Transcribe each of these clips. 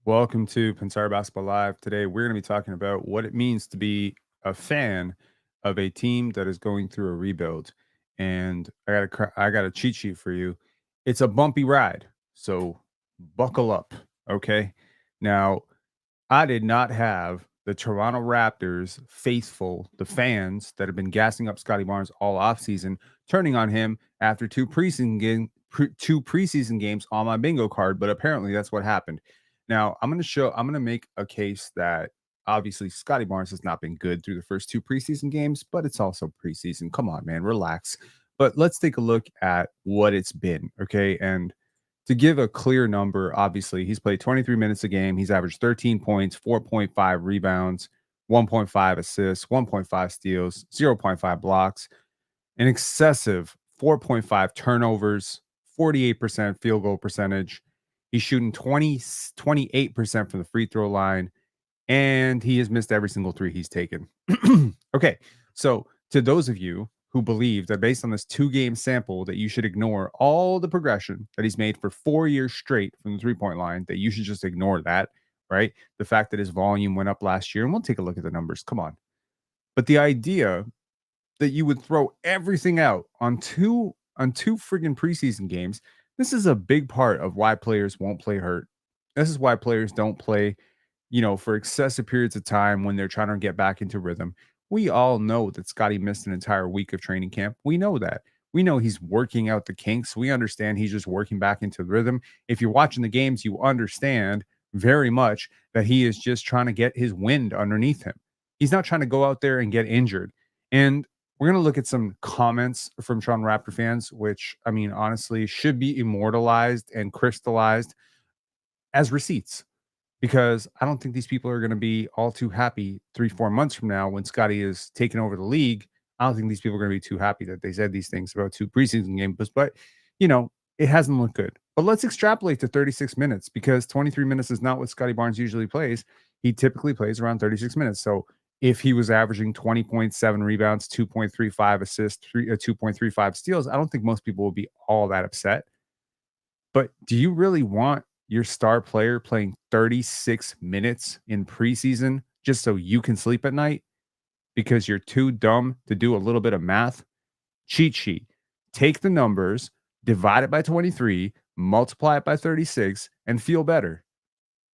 Welcome to Pensar Basketball Live. Today, we're going to be talking about what it means to be a fan of a team that is going through a rebuild. And I got a cheat sheet for you. It's a bumpy ride, so buckle up. Okay. Now, I did not have the Toronto Raptors faithful, the fans that have been gassing up Scottie Barnes all offseason, turning on him after two preseason games on my bingo card. But apparently, that's what happened. Now, I'm going to make a case that obviously Scottie Barnes has not been good through the first two preseason games, but it's also preseason. Come on, man, relax. But let's take a look at what it's been. Okay. And to give a clear number, obviously, he's played 23 minutes a game. He's averaged 13 points, 4.5 rebounds, 1.5 assists, 1.5 steals, 0.5 blocks, an excessive 4.5 turnovers, 48% field goal percentage. He's shooting 28% from the free throw line, and he has missed every single three he's taken. Okay, so to those of you who believe that based on this two-game sample that you should ignore all the progression that he's made for 4 years straight from the three-point line, that you should just ignore that, right? The fact that his volume went up last year, and we'll take a look at the numbers. Come on. But the idea that you would throw everything out on two friggin' preseason games, this is a big part of why players won't play hurt. This is why players don't play, for excessive periods of time when they're trying to get back into rhythm. We all know that Scotty missed an entire week of training camp. We know that. We know he's working out the kinks. We understand he's just working back into rhythm. If you're watching the games, you understand very much that he is just trying to get his wind underneath him. He's not trying to go out there and get injured. And we're going to look at some comments from Toronto Raptor fans, which, I mean, honestly, should be immortalized and crystallized as receipts, because I don't think these people are going to be all too happy 3-4 months from now when Scotty is taking over the league. I don't think these people are going to be too happy that they said these things about two preseason games, but it hasn't looked good. But let's extrapolate to 36 minutes, because 23 minutes is not what Scotty Barnes usually plays. He typically plays around 36 minutes. So if he was averaging 20.7 rebounds, 2.35 assists, 2.35 steals, I don't think most people will be all that upset. But do you really want your star player playing 36 minutes in preseason just so you can sleep at night because you're too dumb to do a little bit of math? Cheat sheet. Take the numbers, divide it by 23, multiply it by 36, and feel better.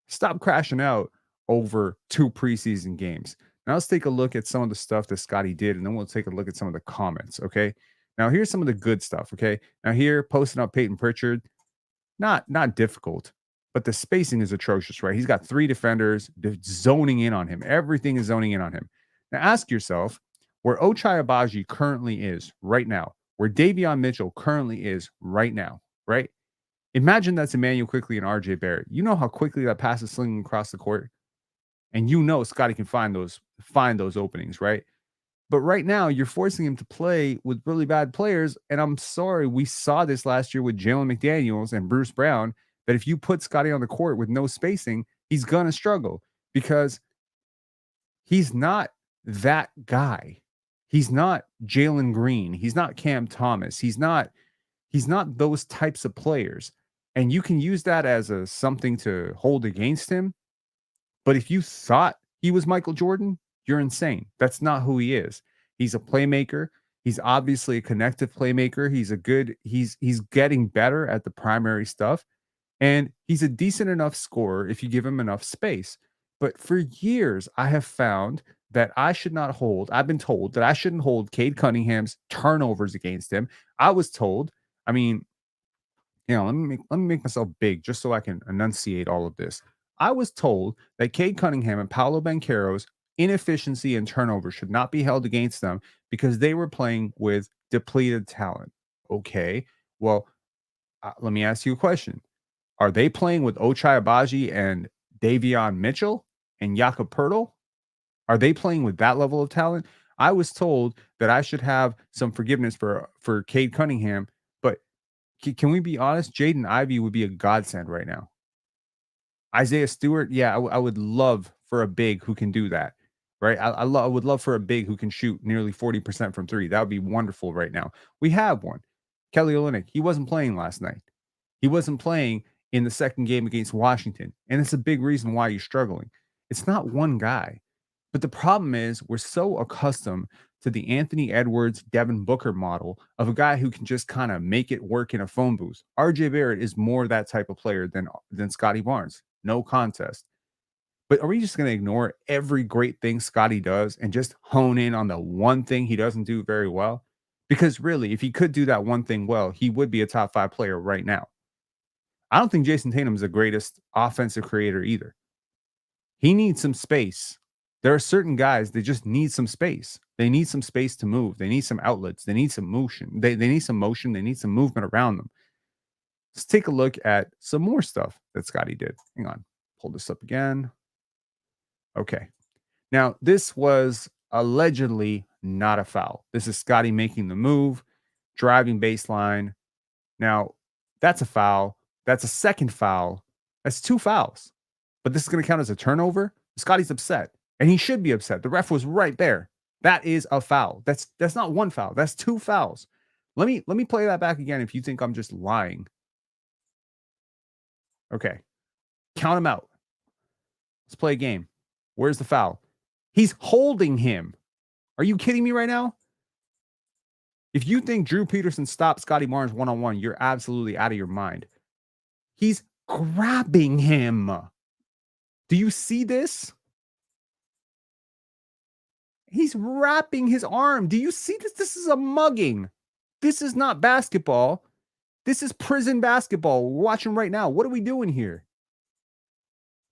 Stop crashing out over two preseason games. Now let's take a look at some of the stuff that Scotty did, and then we'll take a look at some of the comments. Okay. Now here's some of the good stuff. Okay. Now here, posting up Peyton Pritchard, not difficult, but the spacing is atrocious, right? He's got three defenders zoning in on him. Everything is zoning in on him. Now ask yourself where Ochai Abaji currently is right now, where Davion Mitchell currently is right now, right? Imagine that's Emmanuel Quickly and RJ Barrett. You know how quickly that pass is slinging across the court, and Scotty can find those openings, right? But right now, you're forcing him to play with really bad players. And I'm sorry, we saw this last year with Jalen McDaniels and Bruce Brown, that if you put Scotty on the court with no spacing, he's going to struggle because he's not that guy. He's not Jalen Green. He's not Cam Thomas. He's not those types of players. And you can use that as something to hold against him. But if you thought he was Michael Jordan, you're insane. That's not who he is. He's a playmaker. He's obviously a connective playmaker. He's getting better at the primary stuff. And he's a decent enough scorer if you give him enough space. But for years, I have found that I've been told that I shouldn't hold Cade Cunningham's turnovers against him. I was told, I mean, let me make myself big just so I can enunciate all of this. I was told that Cade Cunningham and Paolo Banchero's inefficiency and turnover should not be held against them because they were playing with depleted talent. Okay, well, let me ask you a question. Are they playing with Ochai Abaji and Davion Mitchell and Jakob Pertl? Are they playing with that level of talent? I was told that I should have some forgiveness for Cade Cunningham, but can we be honest? Jaden Ivey would be a godsend right now. Isaiah Stewart, yeah, I would love for a big who can do that, right? I would love for a big who can shoot nearly 40% from three. That would be wonderful right now. We have one. Kelly Olynyk, he wasn't playing last night. He wasn't playing in the second game against Washington. And it's a big reason why you're struggling. It's not one guy. But the problem is we're so accustomed to the Anthony Edwards, Devin Booker model of a guy who can just kind of make it work in a phone booth. RJ Barrett is more that type of player than Scottie Barnes. No contest. But are we just going to ignore every great thing Scottie does and just hone in on the one thing he doesn't do very well? Because really, if he could do that one thing well, he would be a top 5 player right now. I don't think Jason Tatum is the greatest offensive creator either. He needs some space. There are certain guys that just need some space. They need some space to move. They need some outlets. They need some motion. They need some motion. They need some movement around them. Let's take a look at some more stuff that Scottie did. Hang on. Pull this up again. Okay. Now, this was allegedly not a foul. This is Scottie making the move, driving baseline. Now, that's a foul. That's a second foul. That's 2 fouls. But this is going to count as a turnover. Scottie's upset, and he should be upset. The ref was right there. That is a foul. That's not 1 foul. That's 2 fouls. Let me play that back again if you think I'm just lying. Okay. Count him out. Let's play a game. Where's the foul? He's holding him. Are you kidding me right now? If you think Drew Peterson stopped Scottie Barnes one-on-one, you're absolutely out of your mind. He's grabbing him. Do you see this? He's wrapping his arm. Do you see this? This is a mugging. This is not basketball. This is prison basketball. We're watching right now. What are we doing here?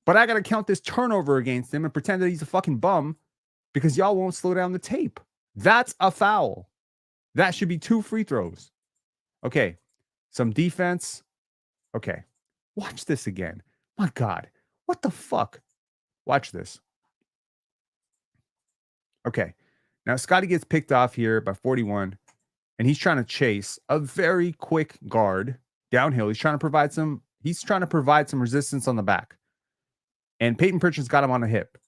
But I got to count this turnover against him and pretend that he's a fucking bum because y'all won't slow down the tape. That's a foul. That should be 2 free throws. Okay. Some defense. Okay. Watch this again. My God. What the fuck? Watch this. Okay. Now, Scottie gets picked off here by 41, and he's trying to chase a very quick guard downhill. He's trying to provide some resistance on the back. And Peyton Pritchard's got him on a hip.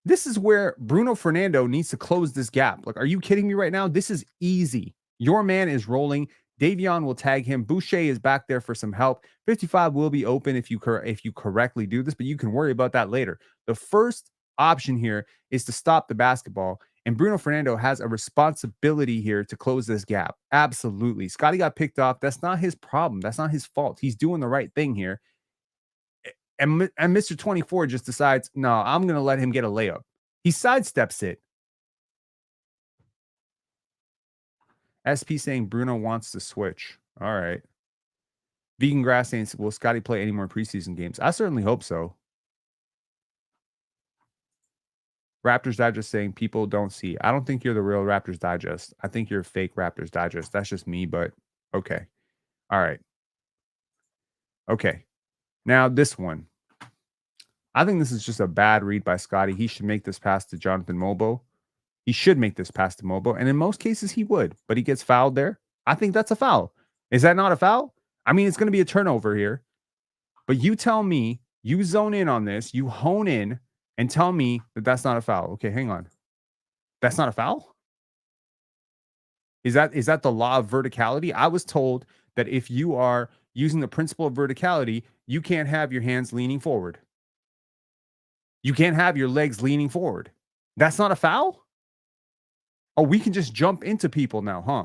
This is where Bruno Fernando needs to close this gap. Like, are you kidding me right now? This is easy. Your man is rolling. Davion will tag him. Boucher is back there for some help. 55 will be open if you correctly do this, but you can worry about that later. The first option here is to stop the basketball, and Bruno Fernando has a responsibility here to close this gap. Absolutely. Scottie got picked off. That's not his problem. That's not his fault. He's doing the right thing here. And Mr. 24 just decides, no, I'm going to let him get a layup. He sidesteps it. SP saying Bruno wants to switch. All right. Vegan Grass saying, will Scottie play any more preseason games? I certainly hope so. Raptors Digest saying people don't see. I don't think you're the real Raptors Digest. I think you're a fake Raptors Digest. That's just me, but okay. All right. Okay. Now, this one. I think this is just a bad read by Scottie. He should make this pass to Jonathan Mobo. He should make this pass to Mobo. And in most cases, he would. But he gets fouled there. I think that's a foul. Is that not a foul? I mean, it's going to be a turnover here. But you tell me, you zone in on this, you hone in, and tell me that that's not a foul. Okay, hang on. That's not a foul? Is that the law of verticality? I was told that if you are using the principle of verticality, you can't have your hands leaning forward. You can't have your legs leaning forward. That's not a foul? Oh, we can just jump into people now, huh?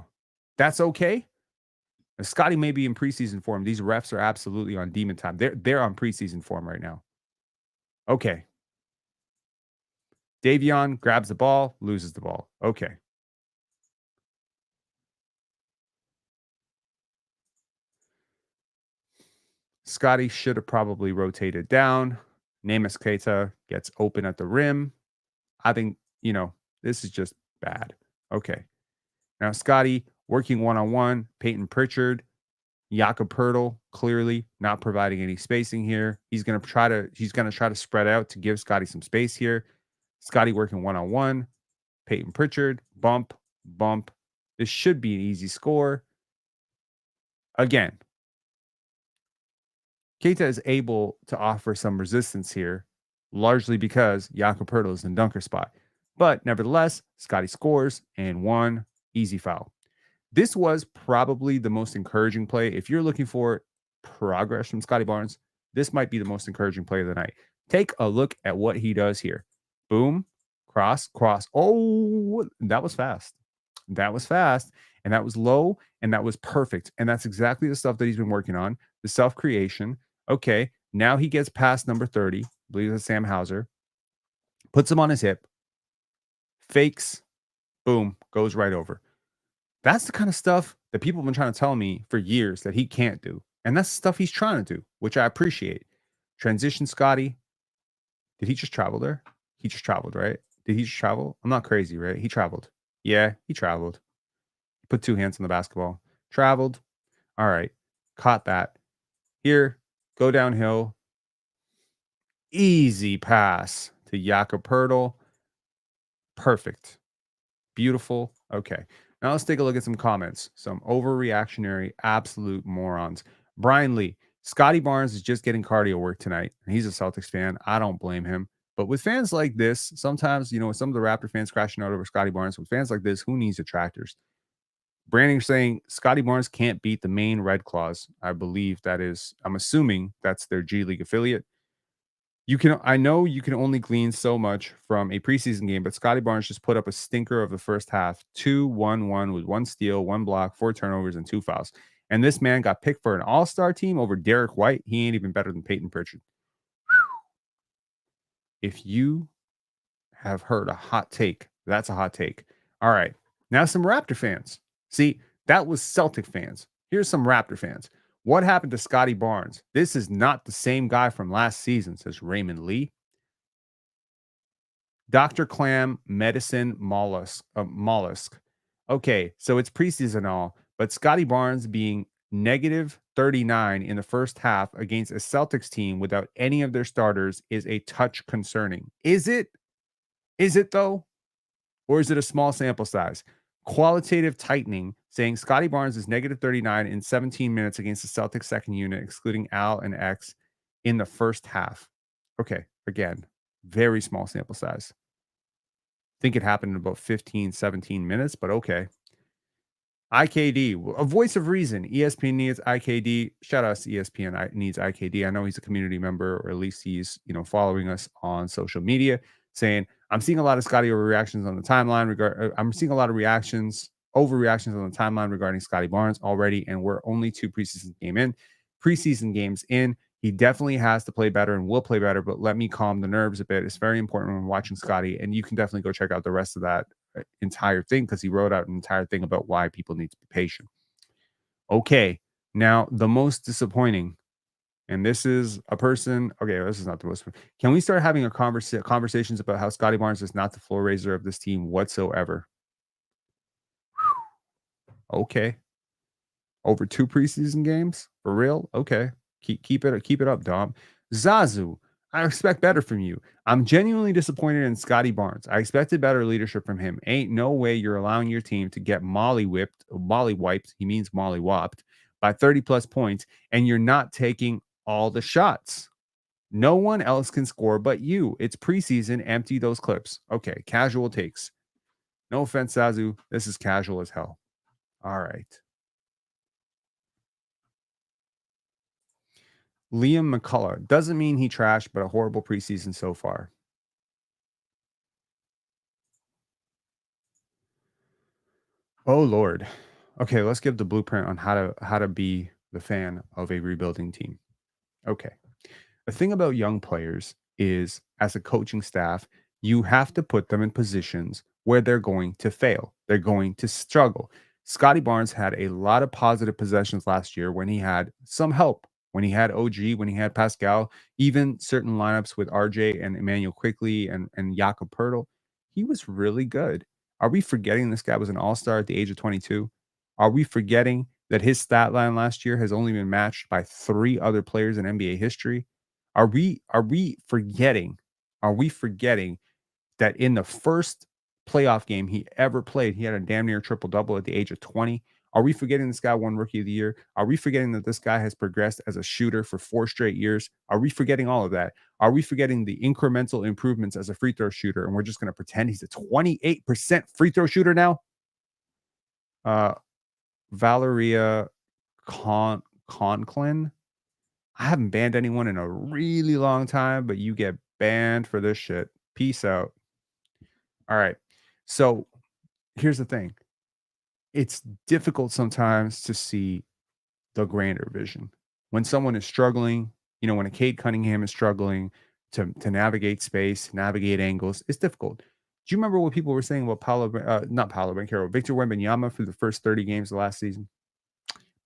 That's okay? Scottie may be in preseason form. These refs are absolutely on demon time. They're on preseason form right now. Okay. Davion grabs the ball, loses the ball. Okay. Scottie should have probably rotated down. Neemias Queta gets open at the rim. I think, this is just bad. Okay. Now, Scottie working one-on-one. Peyton Pritchard. Jakob Poeltl clearly not providing any spacing here. He's going to try to spread out to give Scottie some space here. Scottie working one-on-one. Peyton Pritchard. Bump. This should be an easy score. Again, Keita is able to offer some resistance here, largely because Jakob Poeltl is in dunker spot. But nevertheless, Scottie scores and 1 easy foul. This was probably the most encouraging play. If you're looking for progress from Scottie Barnes, this might be the most encouraging play of the night. Take a look at what he does here. Boom, cross, cross. Oh, that was fast. That was fast. And that was low. And that was perfect. And that's exactly the stuff that he's been working on, the self creation. Okay. Now he gets past number 30, I believe it's Sam Hauser, puts him on his hip, fakes, boom, goes right over. That's the kind of stuff that people have been trying to tell me for years that he can't do. And that's the stuff he's trying to do, which I appreciate. Transition Scotty. Did he just travel there? He just traveled, right? Did he just travel? I'm not crazy, right? He traveled. Yeah, he traveled. Put two hands on the basketball. Traveled. All right. Caught that. Here, go downhill. Easy pass to Jakob Pertl. Perfect. Beautiful. Okay. Now let's take a look at some comments. Some overreactionary, absolute morons. Brian Lee, Scottie Barnes is just getting cardio work tonight. He's a Celtics fan. I don't blame him. But with fans like this, sometimes, some of the Raptor fans crashing out over Scottie Barnes, with fans like this, who needs detractors? Branding saying Scottie Barnes can't beat the main Red Claws. I believe that is, I'm assuming that's their G League affiliate. I know you can only glean so much from a preseason game, but Scottie Barnes just put up a stinker of the first half, 2-1-1 with one steal, one block, 4 turnovers, and 2 fouls. And this man got picked for an all-star team over Derek White. He ain't even better than Peyton Pritchard. If you have heard a hot take, that's a hot take. All right. Now some Raptor fans. See, that was Celtic fans. Here's some Raptor fans. What happened to Scottie Barnes? This is not the same guy from last season, says Raymond Lee. Dr. Clam, medicine, mollusk. Okay, so it's preseason all, but Scottie Barnes being negative 39 in the first half against a Celtics team without any of their starters is a touch concerning. Is it? Is it though? Or is it a small sample size? Qualitative tightening saying Scottie Barnes is negative 39 in 17 minutes against the Celtics second unit, excluding Al and X in the first half. Okay, again, very small sample size. Think it happened in about 15, 17 minutes, but okay. IKD, a voice of reason. ESPN needs IKD. Shout out to ESPN needs IKD. I know he's a community member, or at least he's following us on social media, saying I'm seeing a lot of Scottie overreactions on the timeline. I'm seeing a lot of overreactions on the timeline regarding Scottie Barnes already, and we're only 2 preseason games in. He definitely has to play better and will play better, but let me calm the nerves a bit. It's very important when watching Scottie, and you can definitely go check out the rest of that entire thing because he wrote out an entire thing about why people need to be patient. Okay, now the most disappointing, and this is a person. Okay, this is not the most. Can we start having conversations about how Scottie Barnes is not the floor raiser of this team whatsoever? Okay, over 2 preseason games for real. Okay, keep it up, Dom. Zazu, I expect better from you. I'm genuinely disappointed in Scottie Barnes. I expected better leadership from him. Ain't no way you're allowing your team to get molly wiped. He means molly whopped by 30 plus points, and you're not taking all the shots. No one else can score but you. It's preseason. Empty those clips. Okay, casual takes. No offense, Zazu. This is casual as hell. All right. Liam McCullough doesn't mean he trashed, but a horrible preseason so far. Oh Lord. Okay, let's give the blueprint on how to be the fan of a rebuilding team. Okay. The thing about young players is, as a coaching staff, you have to put them in positions where they're going to fail. They're going to struggle. Scottie Barnes had a lot of positive possessions last year when he had some help, when he had OG, when he had Pascal, even certain lineups with RJ and Emmanuel Quickly and Jakob Pertl. He was really good. Are we forgetting this guy was an all-star at the age of 22? Are we forgetting that his stat line last year has only been matched by 3 other players in NBA history? Are we forgetting? Are we forgetting that in the first playoff game he ever played, he had a damn near triple double at the age of 20? Are we forgetting this guy won Rookie of the Year? Are we forgetting that this guy has progressed as a shooter for 4 straight years? Are we forgetting all of that? Are we forgetting the incremental improvements as a free throw shooter? And we're just going to pretend he's a 28% free throw shooter now? Valeria Conklin. I haven't banned anyone in a really long time, but you get banned for this shit. Peace out. All right. So here's the thing. It's difficult sometimes to see the grander vision. When someone is struggling, when a Kate Cunningham is struggling to navigate space, navigate angles, it's difficult. Do you remember what people were saying about not Paulo Banchero, Victor Wembanyama for the first 30 games of last season?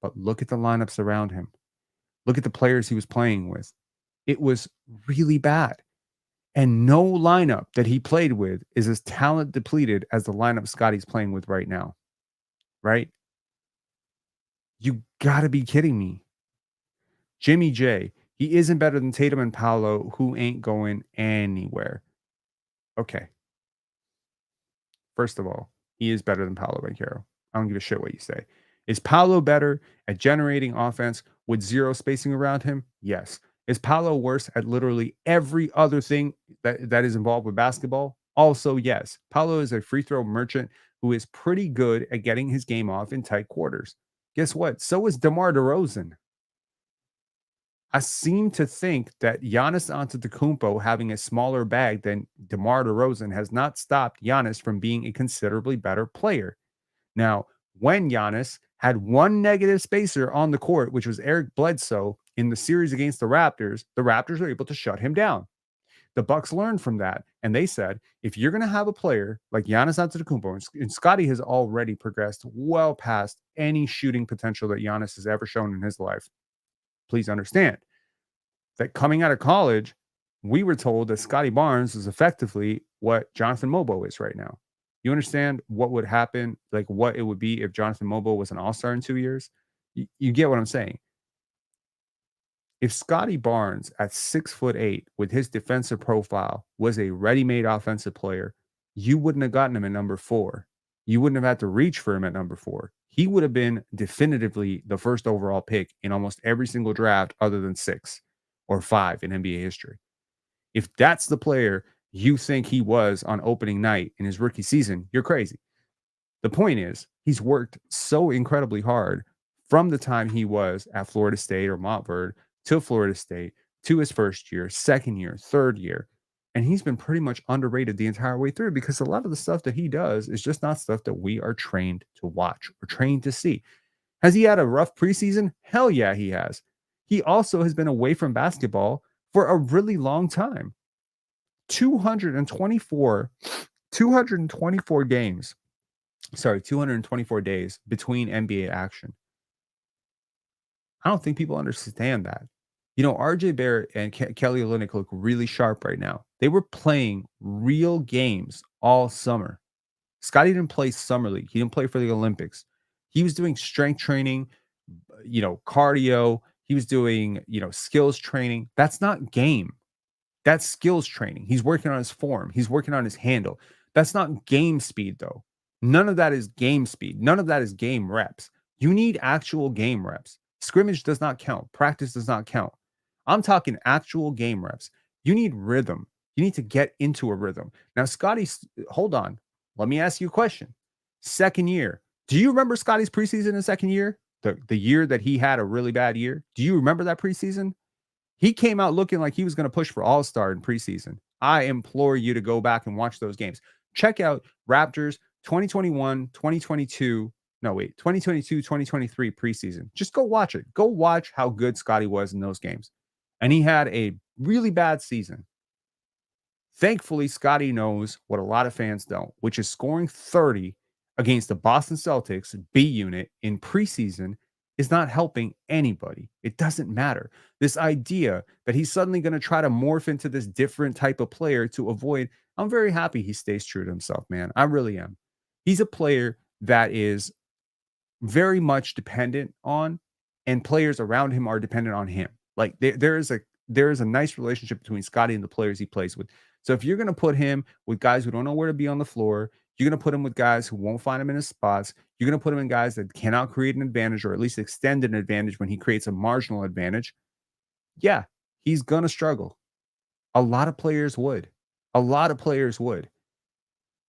But look at the lineups around him. Look at the players he was playing with. It was really bad. And no lineup that he played with is as talent depleted as the lineup Scotty's playing with right now. Right? You gotta be kidding me. Jimmy J, he isn't better than Tatum and Paolo, who ain't going anywhere. Okay. First of all, he is better than Paolo Banchero. I don't give a shit what you say. Is Paolo better at generating offense with zero spacing around him? Yes. Is Paolo worse at literally every other thing that is involved with basketball? Also, yes. Paolo is a free throw merchant who is pretty good at getting his game off in tight quarters. Guess what? So is DeMar DeRozan. I seem to think that Giannis Antetokounmpo having a smaller bag than DeMar DeRozan has not stopped Giannis from being a considerably better player. Now, when Giannis had one negative spacer on the court, which was Eric Bledsoe in the series against the Raptors were able to shut him down. The Bucks learned from that, and they said, if you're going to have a player like Giannis Antetokounmpo, and Scottie has already progressed well past any shooting potential that Giannis has ever shown in his life. Please understand that coming out of college, we were told that Scottie Barnes is effectively what Jonathan Mobo is right now. You understand what would happen, like what it would be if Jonathan Mobo was an all-star in 2 years? You get what I'm saying. If Scottie Barnes at 6'8" with his defensive profile was a ready-made offensive player, you wouldn't have gotten him at number 4. You wouldn't have had to reach for him at number 4. He would have been definitively the first overall pick in almost every single draft other than 6 or 5 in NBA history. If that's the player you think he was on opening night in his rookie season, you're crazy. The point is, he's worked so incredibly hard from the time he was at Florida State or Montverde to Florida State to his first year, second year, third year. And he's been pretty much underrated the entire way through because a lot of the stuff that he does is just not stuff that we are trained to watch or trained to see. Has he had a rough preseason? Hell yeah, he has. He also has been away from basketball for a really long time. 224 games. 224 days between NBA action. I don't think people understand that. RJ Barrett and Kelly Olynyk look really sharp right now. They were playing real games all summer. Scottie didn't play summer league. He didn't play for the Olympics. He was doing strength training, cardio. He was doing, skills training. That's not game. That's skills training. He's working on his form. He's working on his handle. That's not game speed, though. None of that is game speed. None of that is game reps. You need actual game reps. Scrimmage does not count. Practice does not count. I'm talking actual game reps. You need rhythm. You need to get into a rhythm. Now, Scottie, hold on. Let me ask you a question. Second year. Do you remember Scottie's preseason in second year? The year that he had a really bad year? Do you remember that preseason? He came out looking like he was going to push for All-Star in preseason. I implore you to go back and watch those games. Check out Raptors 2021, 2022. No, wait, 2022, 2023 preseason. Just go watch it. Go watch how good Scottie was in those games. And he had a really bad season. Thankfully, Scottie knows what a lot of fans don't, which is scoring 30 against the Boston Celtics B unit in preseason is not helping anybody. It doesn't matter. This idea that he's suddenly going to try to morph into this different type of player to avoid, I'm very happy he stays true to himself, man. I really am. He's a player that is very much dependent on, and players around him are dependent on him. Like there is a nice relationship between Scottie and the players he plays with. So if you're going to put him with guys who don't know where to be on the floor, you're going to put him with guys who won't find him in his spots. You're going to put him in guys that cannot create an advantage or at least extend an advantage when he creates a marginal advantage. Yeah, he's going to struggle. A lot of players would. A lot of players would.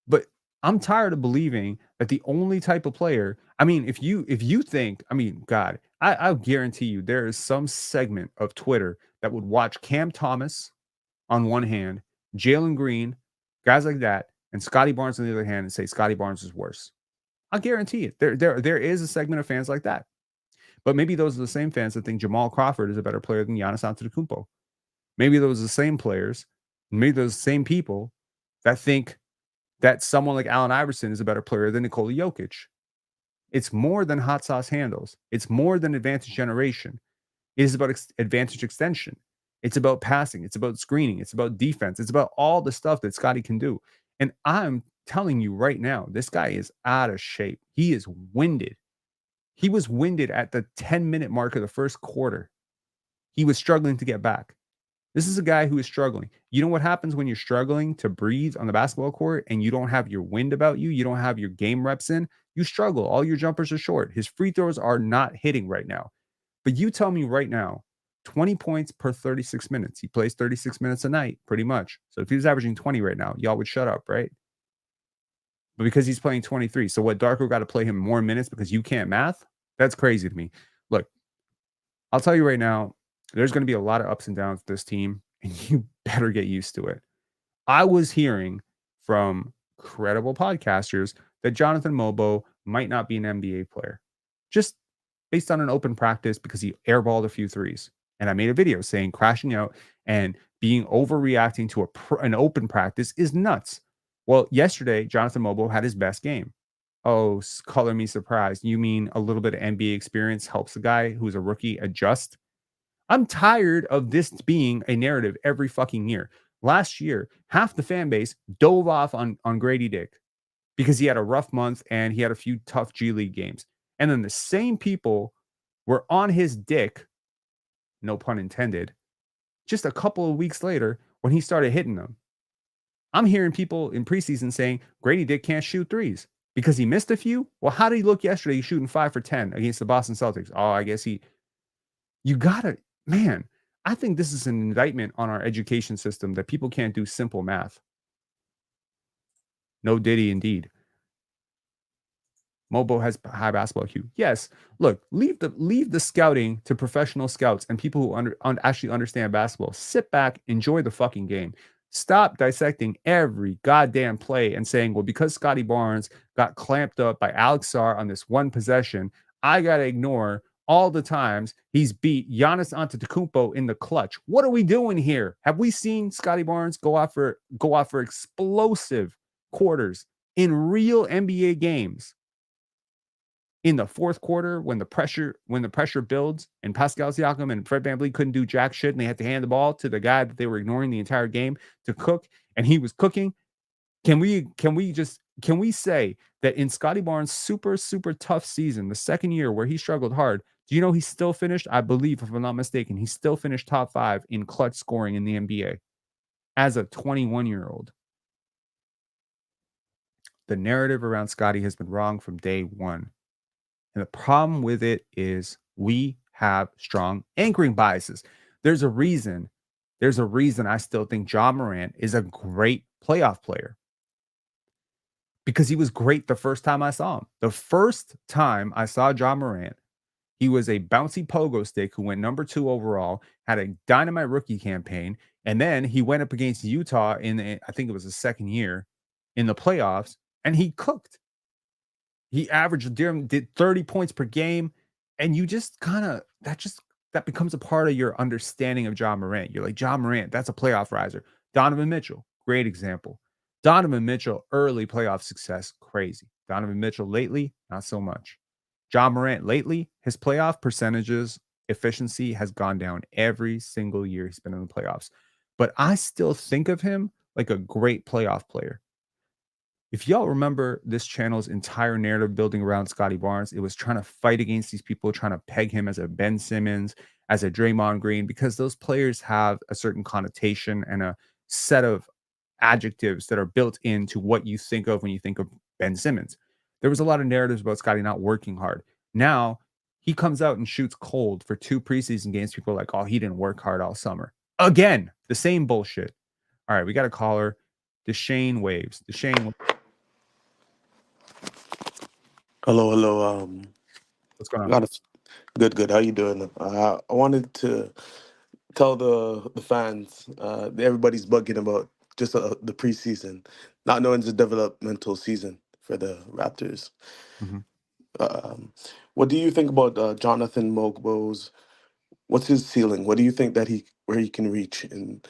But I'm tired of believing that the only type of player, if you think, God, I'll guarantee you there is some segment of Twitter that would watch Cam Thomas on one hand, Jalen Green, guys like that, and Scottie Barnes on the other hand, and say Scottie Barnes is worse. I'll guarantee it. There is a segment of fans like that. But maybe those are the same fans that think Jamal Crawford is a better player than Giannis Antetokounmpo. Maybe those are the same players, maybe those same people that think that someone like Allen Iverson is a better player than Nikola Jokic. It's more than hot sauce handles. It's more than advantage generation. It is about advantage extension. It's about passing. It's about screening. It's about defense. It's about all the stuff that Scottie can do. And I'm telling you right now, this guy is out of shape. He is winded. He was winded at the 10-minute mark of the first quarter. He was struggling to get back. This is a guy who is struggling. You know what happens when you're struggling to breathe on the basketball court and you don't have your wind about you? You don't have your game reps in. You struggle. All your jumpers are short. His free throws are not hitting right now. But you tell me right now, 20 points per 36 minutes. He plays 36 minutes a night, pretty much. So if he was averaging 20 right now, y'all would shut up, right? But because he's playing 23. So what, Darko got to play him more minutes because you can't math? That's crazy to me. Look, I'll tell you right now, there's going to be a lot of ups and downs with this team, and you better get used to it. I was hearing from credible podcasters that Jonathan Mobo might not be an NBA player, just based on an open practice because he airballed a few threes. And I made a video saying crashing out and being overreacting to an open practice is nuts. Well, yesterday, Jonathan Mobo had his best game. Oh, color me surprised. You mean a little bit of NBA experience helps a guy who's a rookie adjust? I'm tired of this being a narrative every fucking year. Last year, half the fan base dove off on Grady Dick because he had a rough month and he had a few tough G League games. And then the same people were on his dick, no pun intended, just a couple of weeks later when he started hitting them. I'm hearing people in preseason saying Grady Dick can't shoot threes because he missed a few. Well, how did he look yesterday? He's shooting 5 for 10 against the Boston Celtics. Oh, I guess you gotta, man, I think this is an indictment on our education system that people can't do simple math. No Diddy, indeed. Mobo has high basketball IQ. Yes. Look, leave the scouting to professional scouts and people who actually understand basketball. Sit back, enjoy the fucking game. Stop dissecting every goddamn play and saying, well, because Scottie Barnes got clamped up by Alex Sarr on this one possession, I got to ignore all the times he's beat Giannis Antetokounmpo in the clutch. What are we doing here? Have we seen Scottie Barnes go off for explosive quarters in real NBA games? In the fourth quarter, when the pressure builds and Pascal Siakam and Fred VanVleet couldn't do jack shit and they had to hand the ball to the guy that they were ignoring the entire game to cook, and he was cooking. Can we say that in Scottie Barnes' super tough season, the second year where he struggled hard, do you know he still finished? I believe, if I'm not mistaken, he still finished top 5 in clutch scoring in the NBA as a 21-year-old. The narrative around Scottie has been wrong from day one. And the problem with it is we have strong anchoring biases. There's a reason I still think Ja Morant is a great playoff player. Because he was great the first time I saw him. The first time I saw Ja Morant, he was a bouncy pogo stick who went number 2 overall, had a dynamite rookie campaign, and then he went up against Utah I think it was the second year in the playoffs, and he cooked. He did 30 points per game, and you just that becomes a part of your understanding of Ja Morant. You're like, Ja Morant, that's a playoff riser. Donovan Mitchell, great example. Donovan Mitchell, early playoff success, crazy. Donovan Mitchell lately, not so much. Ja Morant lately, his playoff percentages, efficiency has gone down every single year he's been in the playoffs. But I still think of him like a great playoff player. If y'all remember this channel's entire narrative building around Scottie Barnes, it was trying to fight against these people, trying to peg him as a Ben Simmons, as a Draymond Green, because those players have a certain connotation and a set of adjectives that are built into what you think of when you think of Ben Simmons. There was a lot of narratives about Scottie not working hard. Now he comes out and shoots cold for 2 preseason games. People are like, oh, he didn't work hard all summer. Again, the same bullshit. All right, we got a caller. Deshane Waves. Deshane. Hello. What's going on? Good, good. How you doing? I wanted to tell the fans that everybody's bugging about just the preseason, not knowing the developmental season for the Raptors. Mhm. Um, what do you think about Jonathan Mogbo's? What's his ceiling? What do you think that he where he can reach? And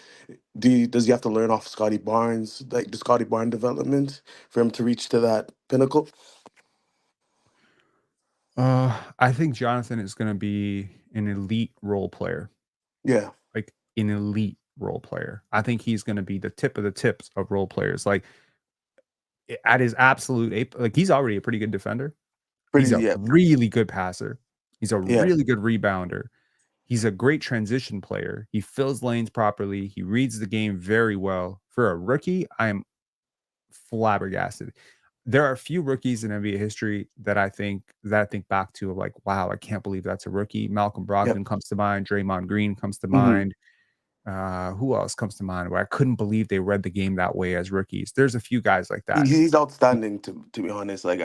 does he have to learn off Scottie Barnes, like the Scottie Barnes development, for him to reach to that pinnacle? I think Jonathan is gonna be an elite role player, Yeah, like an elite role player. I think he's gonna be the tip of the tips of role players. Like at his absolute like he's already a pretty good defender. pretty. He's a Yeah, really good passer. He's a yeah. really good rebounder. He's a great transition player. He fills lanes properly. He reads the game very well. For a rookie, I am flabbergasted. There are a few rookies in NBA history that I think back to like, wow, I can't believe that's a rookie. Malcolm Yep. Brogdon comes to mind. Draymond Green comes to Hmm. mind. Who else comes to mind where I couldn't believe they read the game that way as rookies? There's a few guys like that. He's outstanding to be honest. Like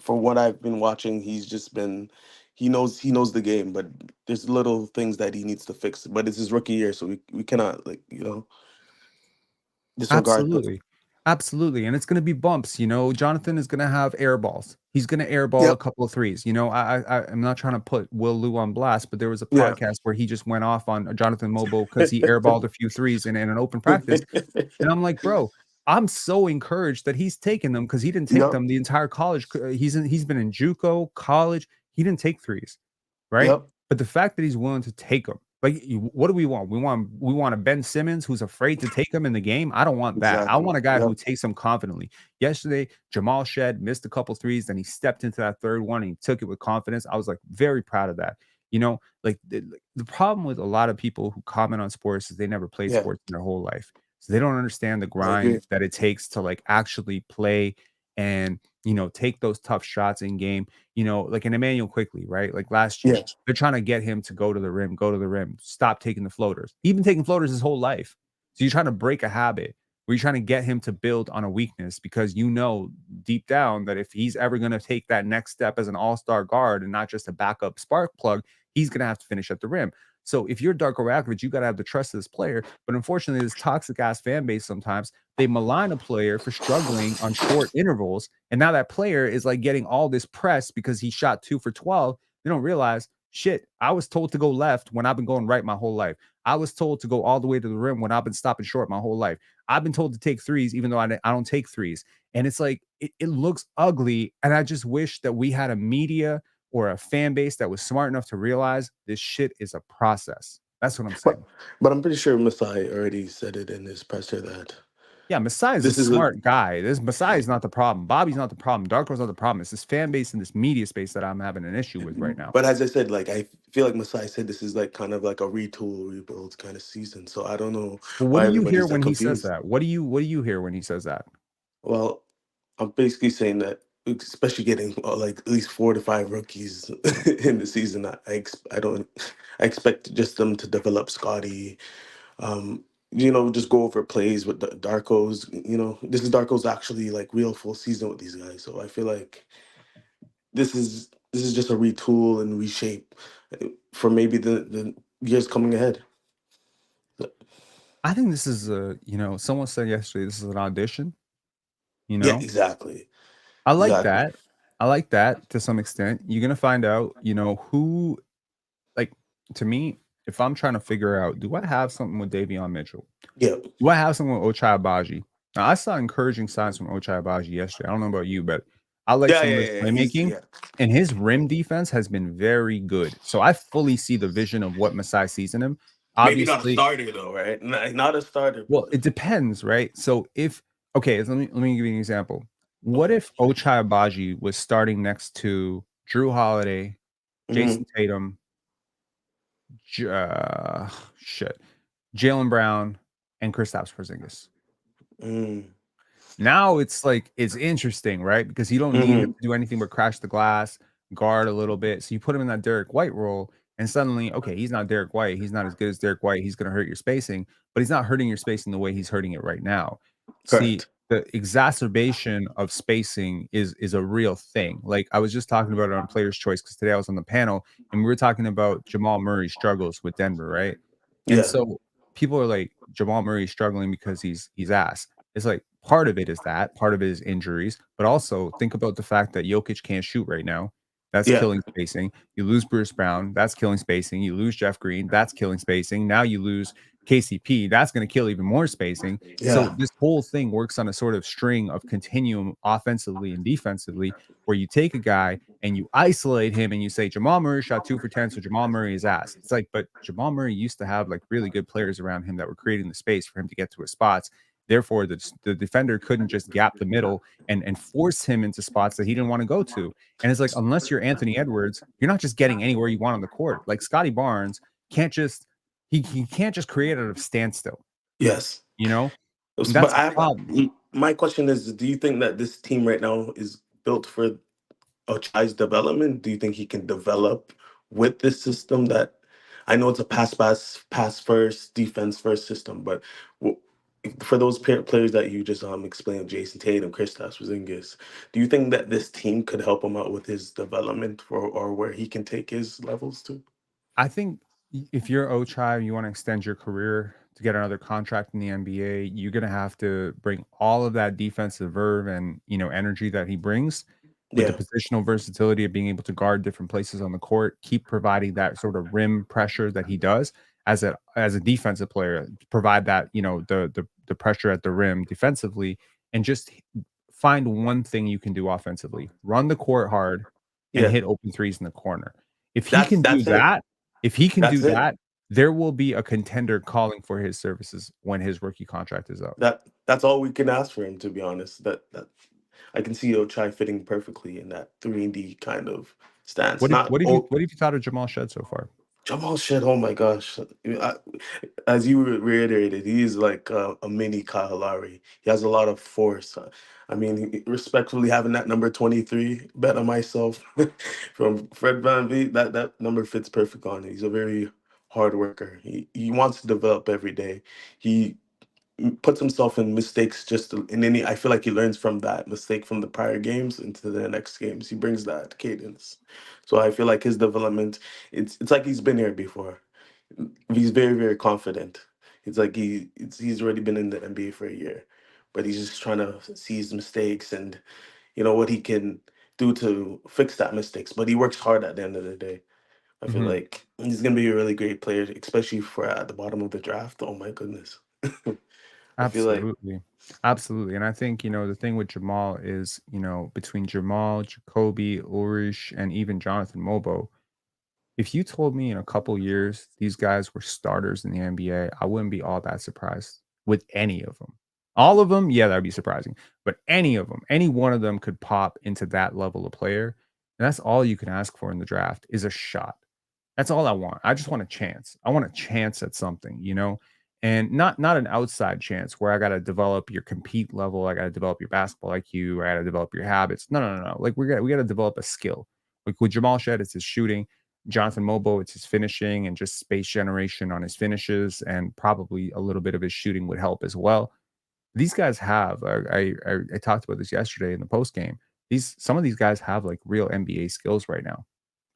for what I've been watching, he's just been he knows the game, but there's little things that he needs to fix. But it's his rookie year, so we cannot like disregard that. Absolutely. Absolutely, and it's gonna be bumps, Jonathan is gonna have air balls. He's gonna airball a Yep. couple of threes, I'm not trying to put Will Lou on blast, but there was a Yeah. podcast where he just went off on Jonathan Mobo because he airballed a few threes in an open practice, and I'm like, "Bro, I'm so encouraged that he's taking them because he didn't take Yep. them the entire college c he's been in JUCO, college, he didn't take threes. Right? Yep. But the fact that he's willing to take them, like, what do we want? We want a Ben Simmons who's afraid to take them in the game? I don't want that. I Exactly. want a guy who Yep. takes them confidently. Yesterday, Jamal Shed missed a couple threes, then he stepped into that third one and he took it with confidence. I was, like, very proud of that. The problem with a lot of people who comment on sports is they never played Yeah. sports in their whole life. So they don't understand the I agree. grind that it takes to, like, actually play and, take those tough shots in game. Like an Emmanuel Quickly, right? Like last Yeah. year, they're trying to get him to go to the rim, stop taking the floaters. He's been taking floaters his whole life. So you're trying to break a habit where you're trying to get him to build on a weakness because you know deep down that if he's ever going to take that next step as an all-star guard and not just a backup spark plug, he's going to have to finish at the rim. So if you're Darko Rakovic, you got to have the trust of this player. But unfortunately, this toxic ass fan base sometimes they malign a player for struggling on short intervals. And now that player is like getting all this press because he shot 2 for 12. They don't realize, shit, I was told to go left when I've been going right my whole life. I was told to go all the way to the rim when I've been stopping short my whole life. I've been told to take threes, even though I don't take threes. And it's like, it looks ugly. And I just wish that we had a media or a fan base that was smart enough to realize this shit is a process. That's what I'm But saying. but I'm pretty sure Masai already said it in his presser that Yeah, Masai is a this is a smart guy. This Masai is not the problem. Bobby's not the problem. Darko's not the problem. It's this fan base and this media space that I'm having an issue with right now. but as I said, like I feel like Masai said this is like kind of like a retool, rebuild kind of season. So I don't know Well, what why do you hear everybody's that when he says confused. that? What do you hear when he says that? Well, I'm basically saying that, especially getting like at least 4 to 5 rookies in the season. I don't I expect just them to develop Scotty. Um, just go over plays with the Darkos. This is Darko's actually like real full season with these guys. So I feel like this is just a retool and reshape for maybe the years coming ahead. I think this is someone said yesterday this is an audition, you Yeah, know? exactly, I like exactly. that. I like that to some extent. You're gonna find out, who like to me, if I'm trying to figure out, do I have something with Davion Mitchell? Yeah, Do I have something with Ochai Abaji? Now, I saw encouraging signs from Ochai Abaji yesterday. I don't know about you, but I like yeah, some of yeah, his yeah. He's playmaking, yeah. and his rim defense has been very good. So I fully see the vision of what Masai sees in him. Maybe not a Obviously, starter though, right? Not a starter, well, but it depends, right? So if okay, let me give you an example. What okay. if Ochai Abaji was starting next to Drew Holiday, Hmm. Jason Tatum, J- uh, shit, Jalen Brown, and Kristaps Porzingis? Mm. Now it's like it's interesting, right? Because you don't need him Hmm. to do anything but crash the glass, guard a little bit. So you put him in that Derek White role, and suddenly, okay, he's not Derek White. He's not as good as Derek White. He's going to hurt your spacing, but he's not hurting your spacing the way he's hurting it right now. See, Correct. the exacerbation of spacing is a real thing. Like, I was just talking about it on Player's Choice because today I was on the panel, and we were talking about Jamal Murray's struggles with Denver, right? And Yeah. so people are like, "Jamal Murray's struggling because he's ass." It's like, part of it is that, part of it is injuries, but also think about the fact that Jokic can't shoot right now. That's Yeah. killing spacing. You lose Bruce Brown, that's killing spacing. You lose Jeff Green, that's killing spacing. Now you lose KCP, that's gonna kill even more spacing. So Yeah. this whole thing works on a sort of string of continuum offensively and defensively, where you take a guy and you isolate him and you say Jamal Murray shot 2 for 10, so Jamal Murray is ass. It's like, but Jamal Murray used to have like really good players around him that were creating the space for him to get to his spots. Therefore, the defender couldn't just gap the middle and force him into spots that he didn't want to go to. And it's like, unless you're Anthony Edwards, you're not just getting anywhere you want on the court. Like Scottie Barnes can't just he can't just create out of standstill, Yes. you know? And But that's a I have problem. my question is: do you think that this team right now is built for Ochai's development? Do you think he can develop with this system? That I know it's a pass first, defense first system, but w- for those players that you just explained, Jason Tatum, Kristaps Porzingis, do you think that this team could help him out with his development, or where he can take his levels to? I think if you're Ochai, you want to extend your career to get another contract in the NBA, you're gonna have to bring all of that defensive verve and energy that he brings with the Yeah. positional versatility of being able to guard different places on the court, keep providing that sort of rim pressure that he does as a defensive player, provide that, the pressure at the rim defensively, and just find one thing you can do offensively. Run the court hard and Yeah. hit open threes in the corner. If he That's can do that's it. that, if he can do That's it. that, there will be a contender calling for his services when his rookie contract is up. That's all we can ask for him, to be honest. That I can see Ochai fitting perfectly in that 3D kind of stance. What if Not what have you oh, what have you thought of Jamal Shed so far? Jamal shit. Oh my gosh! As you reiterated, he is like a mini Kyle Lowry. He has a lot of force. I mean, respectfully, having that number 23, bet on myself from Fred VanVleet, that number fits perfect on it. He's a very hard worker. He wants to develop every day. He puts himself in mistakes in any. I feel like he learns from that mistake from the prior games into the next games. He brings that cadence. So I feel like his development, it's like he's been here before. He's very, very confident. It's like he's already been in the NBA for a year, but he's just trying to see his mistakes and what he can do to fix that mistakes. But he works hard at the end of the day. I feel Mhm. like he's gonna be a really great player, especially for at the bottom of the draft. Oh my goodness. I feel like Absolutely. Absolutely, and I think, the thing with Jamal is, between Jamal, Jacoby, Urish, and even Jonathan Mobo, if you told me in a couple years these guys were starters in the NBA, I wouldn't be all that surprised with any of them. All of them, yeah, that'd be surprising. But any of them, any one of them could pop into that level of player. And that's all you can ask for in the draft is a shot. That's all I want. I just want a chance. I want a chance at something. And not an outside chance where I got to develop your compete level, I got to develop your basketball IQ, I got to develop your habits. No, no, no, no. Like we got to develop a skill. Like with Jamal Shed, it's his shooting. Jonathan Mobo, it's his finishing and just space generation on his finishes, and probably a little bit of his shooting would help as well. These guys have. I talked about this yesterday in the post game. Some of these guys have like real NBA skills right now,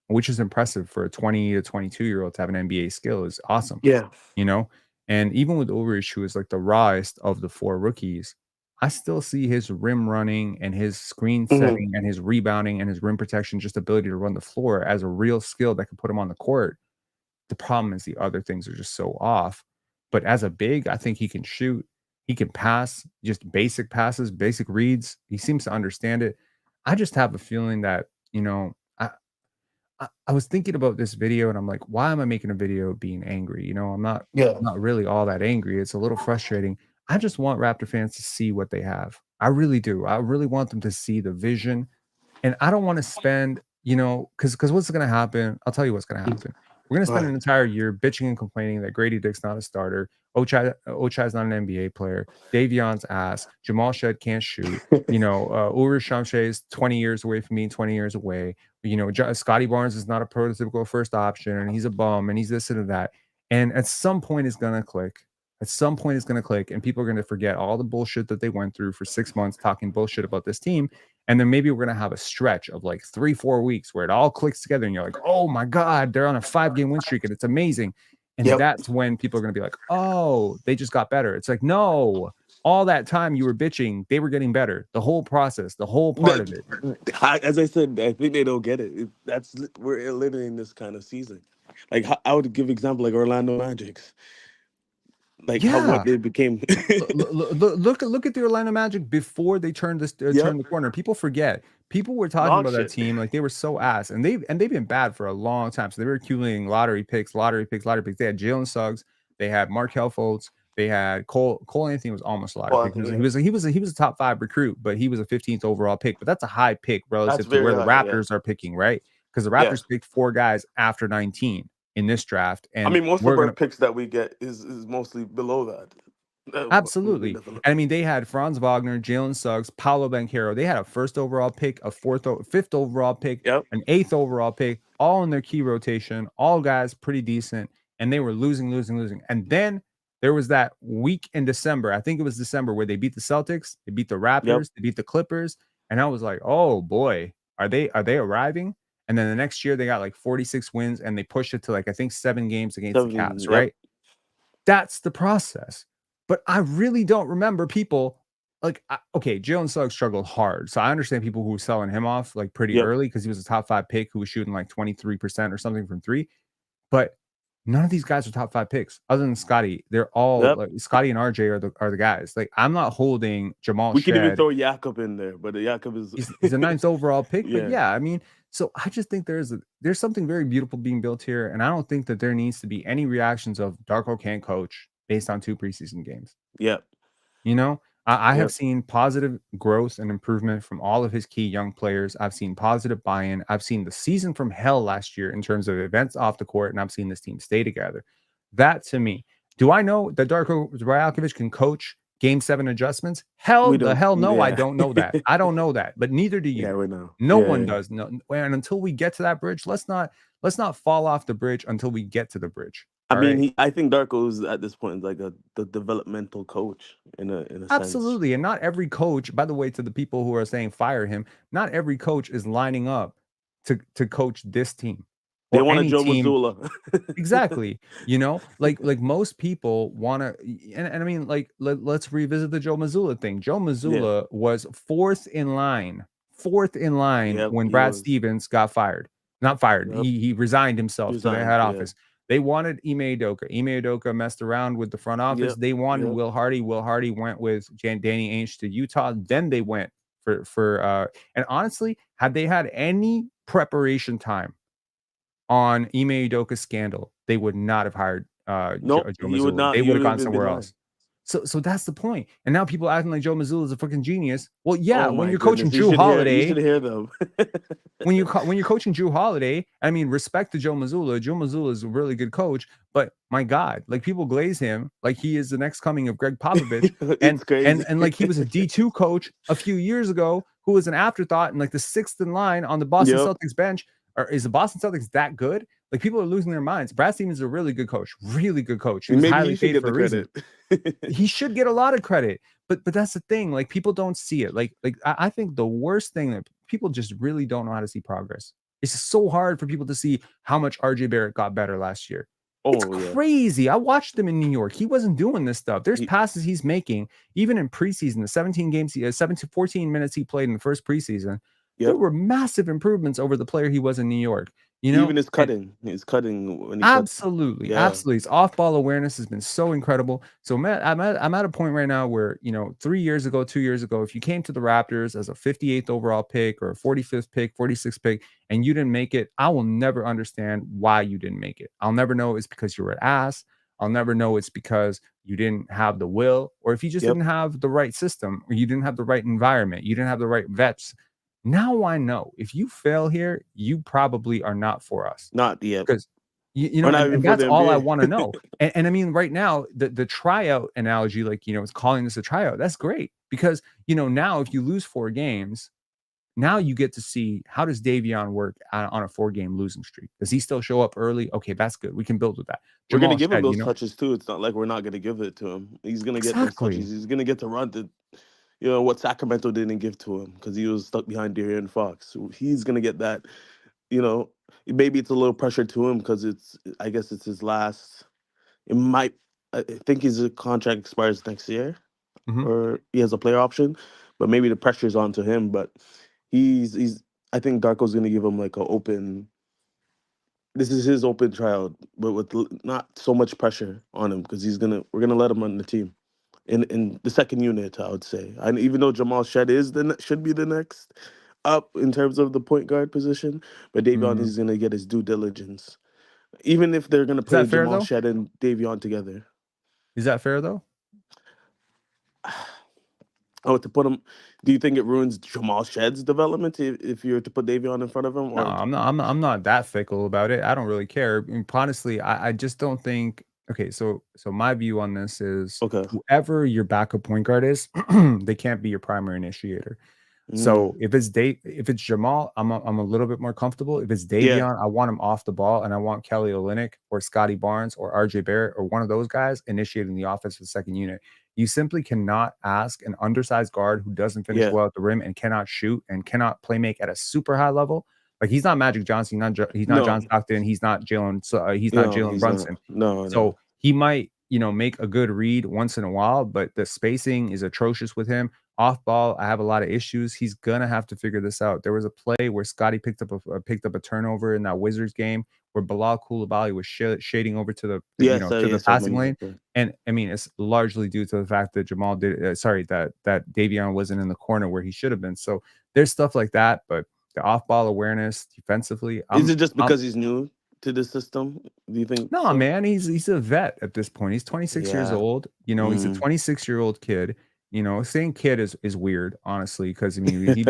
which is impressive for a 20 to 22-year-old to have an NBA skill is awesome, yeah. you know? And even with Ulrich, who is like the rawest of the four rookies, I still see his rim running and his screen Hmm. setting and his rebounding and his rim protection, just ability to run the floor as a real skill that could put him on the court. The problem is the other things are just so off. But as a big, I think he can shoot. He can pass, just basic passes, basic reads. He seems to understand it. I just have a feeling that, I was thinking about this video and I'm like, why am I making a video being angry? I'm not Yeah. not really all that angry. It's a little frustrating. I just want Raptor fans to see what they have. I really do. I really want them to see the vision, and I don't want to spend, because what's going to happen? I'll tell you what's going to happen. We're going to spend Right. an entire year bitching and complaining that Grady Dick's not a starter. Ochai's not an NBA player. Davion's ass. Jamal Shed can't shoot. Ulrich Shamshe is 20 years away from me, 20 years away. Scottie Barnes is not a prototypical first option, and he's a bum, and he's this and that. And at some point, it's going to click. At some point, it's going to click, and people are going to forget all the bullshit that they went through for 6 months talking bullshit about this team. And then maybe we're going to have a stretch of like 3-4 weeks where it all clicks together, and you're like, oh my God, they're on a 5-game win streak, and it's amazing. And Yep. that's when people are going to be like, oh, they just got better. It's like, no, all that time you were bitching, they were getting better. The whole process, the whole part of it. As I said, I think they don't get it. We're literally in this kind of season. Like I would give example like Orlando Magic's, like how Yeah. what they became. Look at the Orlando Magic before they turned Yep. the corner. People forget. People were talking Dog about that shit. team like they were so ass, and they've been bad for a long time. So they were accumulating lottery picks. They had Jalen Suggs, they had Markelle Fultz, they had Cole Anthony was almost a lottery Well, pick. He was a top 5 recruit, but he was a 15th overall pick. But that's a high pick that's relative to very where the high. Yeah. Raptors are picking, right? Because the Yeah. Raptors picked 4 guys after 19 in this draft, I and mean, most we're of our gonna picks that we get is mostly below that. When we absolutely. develop. And I mean, they had Franz Wagner, Jalen Suggs, Paolo Banchero. They had a 1st overall pick, a 5th overall pick, Yep. an 8th overall pick, all in their key rotation, all guys pretty decent. And they were losing. And then there was that week in December. I think it was December where they beat the Celtics, they beat the Raptors, they beat the Clippers. And I was like, oh boy, are they arriving? And then the next year they got like 46 wins and they pushed it to like, I think 7 games against the Cavs, right? That's the process. But I really don't remember people like, okay, Jalen Suggs struggled hard. So I understand people who were selling him off like pretty early because he was a top 5 pick who was shooting like 23% or something from 3. But none of these guys are top 5 picks other than Scottie. They're all like Scottie and RJ are the guys. Like I'm not holding Jamal We can even Shedd. throw Jakob in there, but Jakob is He's a 9th overall pick. Yeah. But yeah, I mean, so I just think there's something very beautiful being built here. And I don't think that there needs to be any reactions of Darko can't coach based on 2 preseason games. Yeah. You know, I have seen positive growth and improvement from all of his key young players. I've seen positive buy-in. I've seen the season from hell last year in terms of events off the court, and I've seen this team stay together. That to me, do I know that Darko Rajakovic can coach Game 7 adjustments? Hell no, I don't know that. I don't know that, but neither do you. Yeah, we know. No one does. No, and until we get to that bridge, let's not fall off the bridge until we get to the bridge. I mean, I think Darko's at this point like the developmental coach in a sense. Absolutely. And not every coach, by the way, to the people who are saying fire him, not every coach is lining up to coach this team. They want a Joe Mazzulla. Exactly. You know, like most people want to, and I mean, like, let's revisit the Joe Mazzulla thing. Joe Mazzulla was fourth in line when Brad Stevens got fired. Not fired. He resigned himself to the head office. They wanted Ime Udoka. Ime Udoka messed around with the front office. They wanted Will Hardy. Will Hardy went with Danny Ainge to Utah. Then they went for and honestly, had they had any preparation time on Ime Udoka's scandal, they would not have hired Joe Mazzulla. They would have gone somewhere else. So that's the point. And now people acting like Joe Mazzulla is a fucking genius. Well, yeah, when you're coaching Drew Holiday, you should hear them. when you're coaching Drew Holiday, I mean, respect to Joe Mazzulla. Joe Mazzulla is a really good coach, but my God, like people glaze him like he is the next coming of Greg Popovich, and like he was a D2 coach a few years ago who was an afterthought and like the 6th in line on the Boston Celtics bench. Or is the Boston Celtics that good? Like people are losing their minds. Brad Stevens is a really good coach. He was highly paid for a reason. He should get a lot of credit. But that's the thing. Like people don't see it. Like I think the worst thing that people just really don't know how to see progress. It's just so hard for people to see how much RJ Barrett got better last year. It's crazy. I watched him in New York. He wasn't doing this stuff. There's passes he's making, even in preseason, the 17 games, 14 minutes he played in the first preseason. There were massive improvements over the player he was in New York. You know, even his cutting when he absolutely. His off-ball awareness has been so incredible. So I'm at a point right now where 2 years ago, if you came to the Raptors as a 58th overall pick or a 45th pick, 46th pick, and you didn't make it, I will never understand why you didn't make it. I'll never know it's because you were an ass. I'll never know it's because you didn't have the will, or if you just didn't have the right system, or you didn't have the right environment, you didn't have the right vets. Now I know if you fail here, you probably are not for us. Not yet. Because and that's all I want to know. And I mean, right now, the tryout analogy, like, it's calling this a tryout. That's great because, now if you lose 4 games, Now you get to see, how does Davion work on a 4-game losing streak? Does he still show up early? Okay, that's good. We can build with that. We're gonna Jamal give him Shed, those touches too. It's not like we're not gonna give it to him. He's gonna get those touches. exactly. He's gonna get to run the, you know, what Sacramento didn't give to him because he was stuck behind De'Aaron Fox. So he's gonna get that. You know, maybe it's a little pressure to him because it's, I guess it's his last. It might. I think his contract expires next year, Mhm. or he has a player option, but maybe the pressure's onto him. But he's. I think Darko's gonna give him like a open. This is his open trial, but with not so much pressure on him because we're gonna let him on the team in the second unit. I would say, and even though Jamal Shed is should be the next up in terms of the point guard position, but Davion Mm. is gonna get his due diligence, even if they're gonna Is that play fair Jamal though? Shed and Davion together. Is that fair though? Oh, to put him, do you think it ruins Jamal Shed's development if you're to put Davion in front of him, No, or I'm not that fickle about it. I don't really care. I mean, honestly, I just don't think. Okay, so my view on this is, okay? whoever your backup point guard is, they can't be your primary initiator. So Mm, if it's Jamal, I'm a little bit more comfortable. If it's yeah, Davion, I want him off the ball, and I want Kelly Olynyk or Scottie Barnes or RJ Barrett or one of those guys initiating the offense for the second unit. You simply cannot ask an undersized guard who doesn't finish yeah, well at the rim and cannot shoot and cannot play make at a super high level. Like, he's not Magic Johnson, he's not John no, Stockton, he's not no, Jalen he's not. Brunson. No, no. So he might, make a good read once in a while, but the spacing is atrocious with him. Off ball, I have a lot of issues. He's gonna have to figure this out. There was a play where Scotty picked up a turnover in that Wizards game where Bilal Coulibaly was shading over to Yes, to the yes, I passing remember lane, that play. and I mean, it's largely due to the fact that that Davion wasn't in the corner where he should have been. So there's stuff like that, but the off ball awareness defensively, Is it just I'm because he's new to the system? Do you think no, so? man, he's a vet at this point. He's 26 years Yeah. old. He's a Mm. 26-year-old kid. Saying kid is weird, honestly, because I mean, he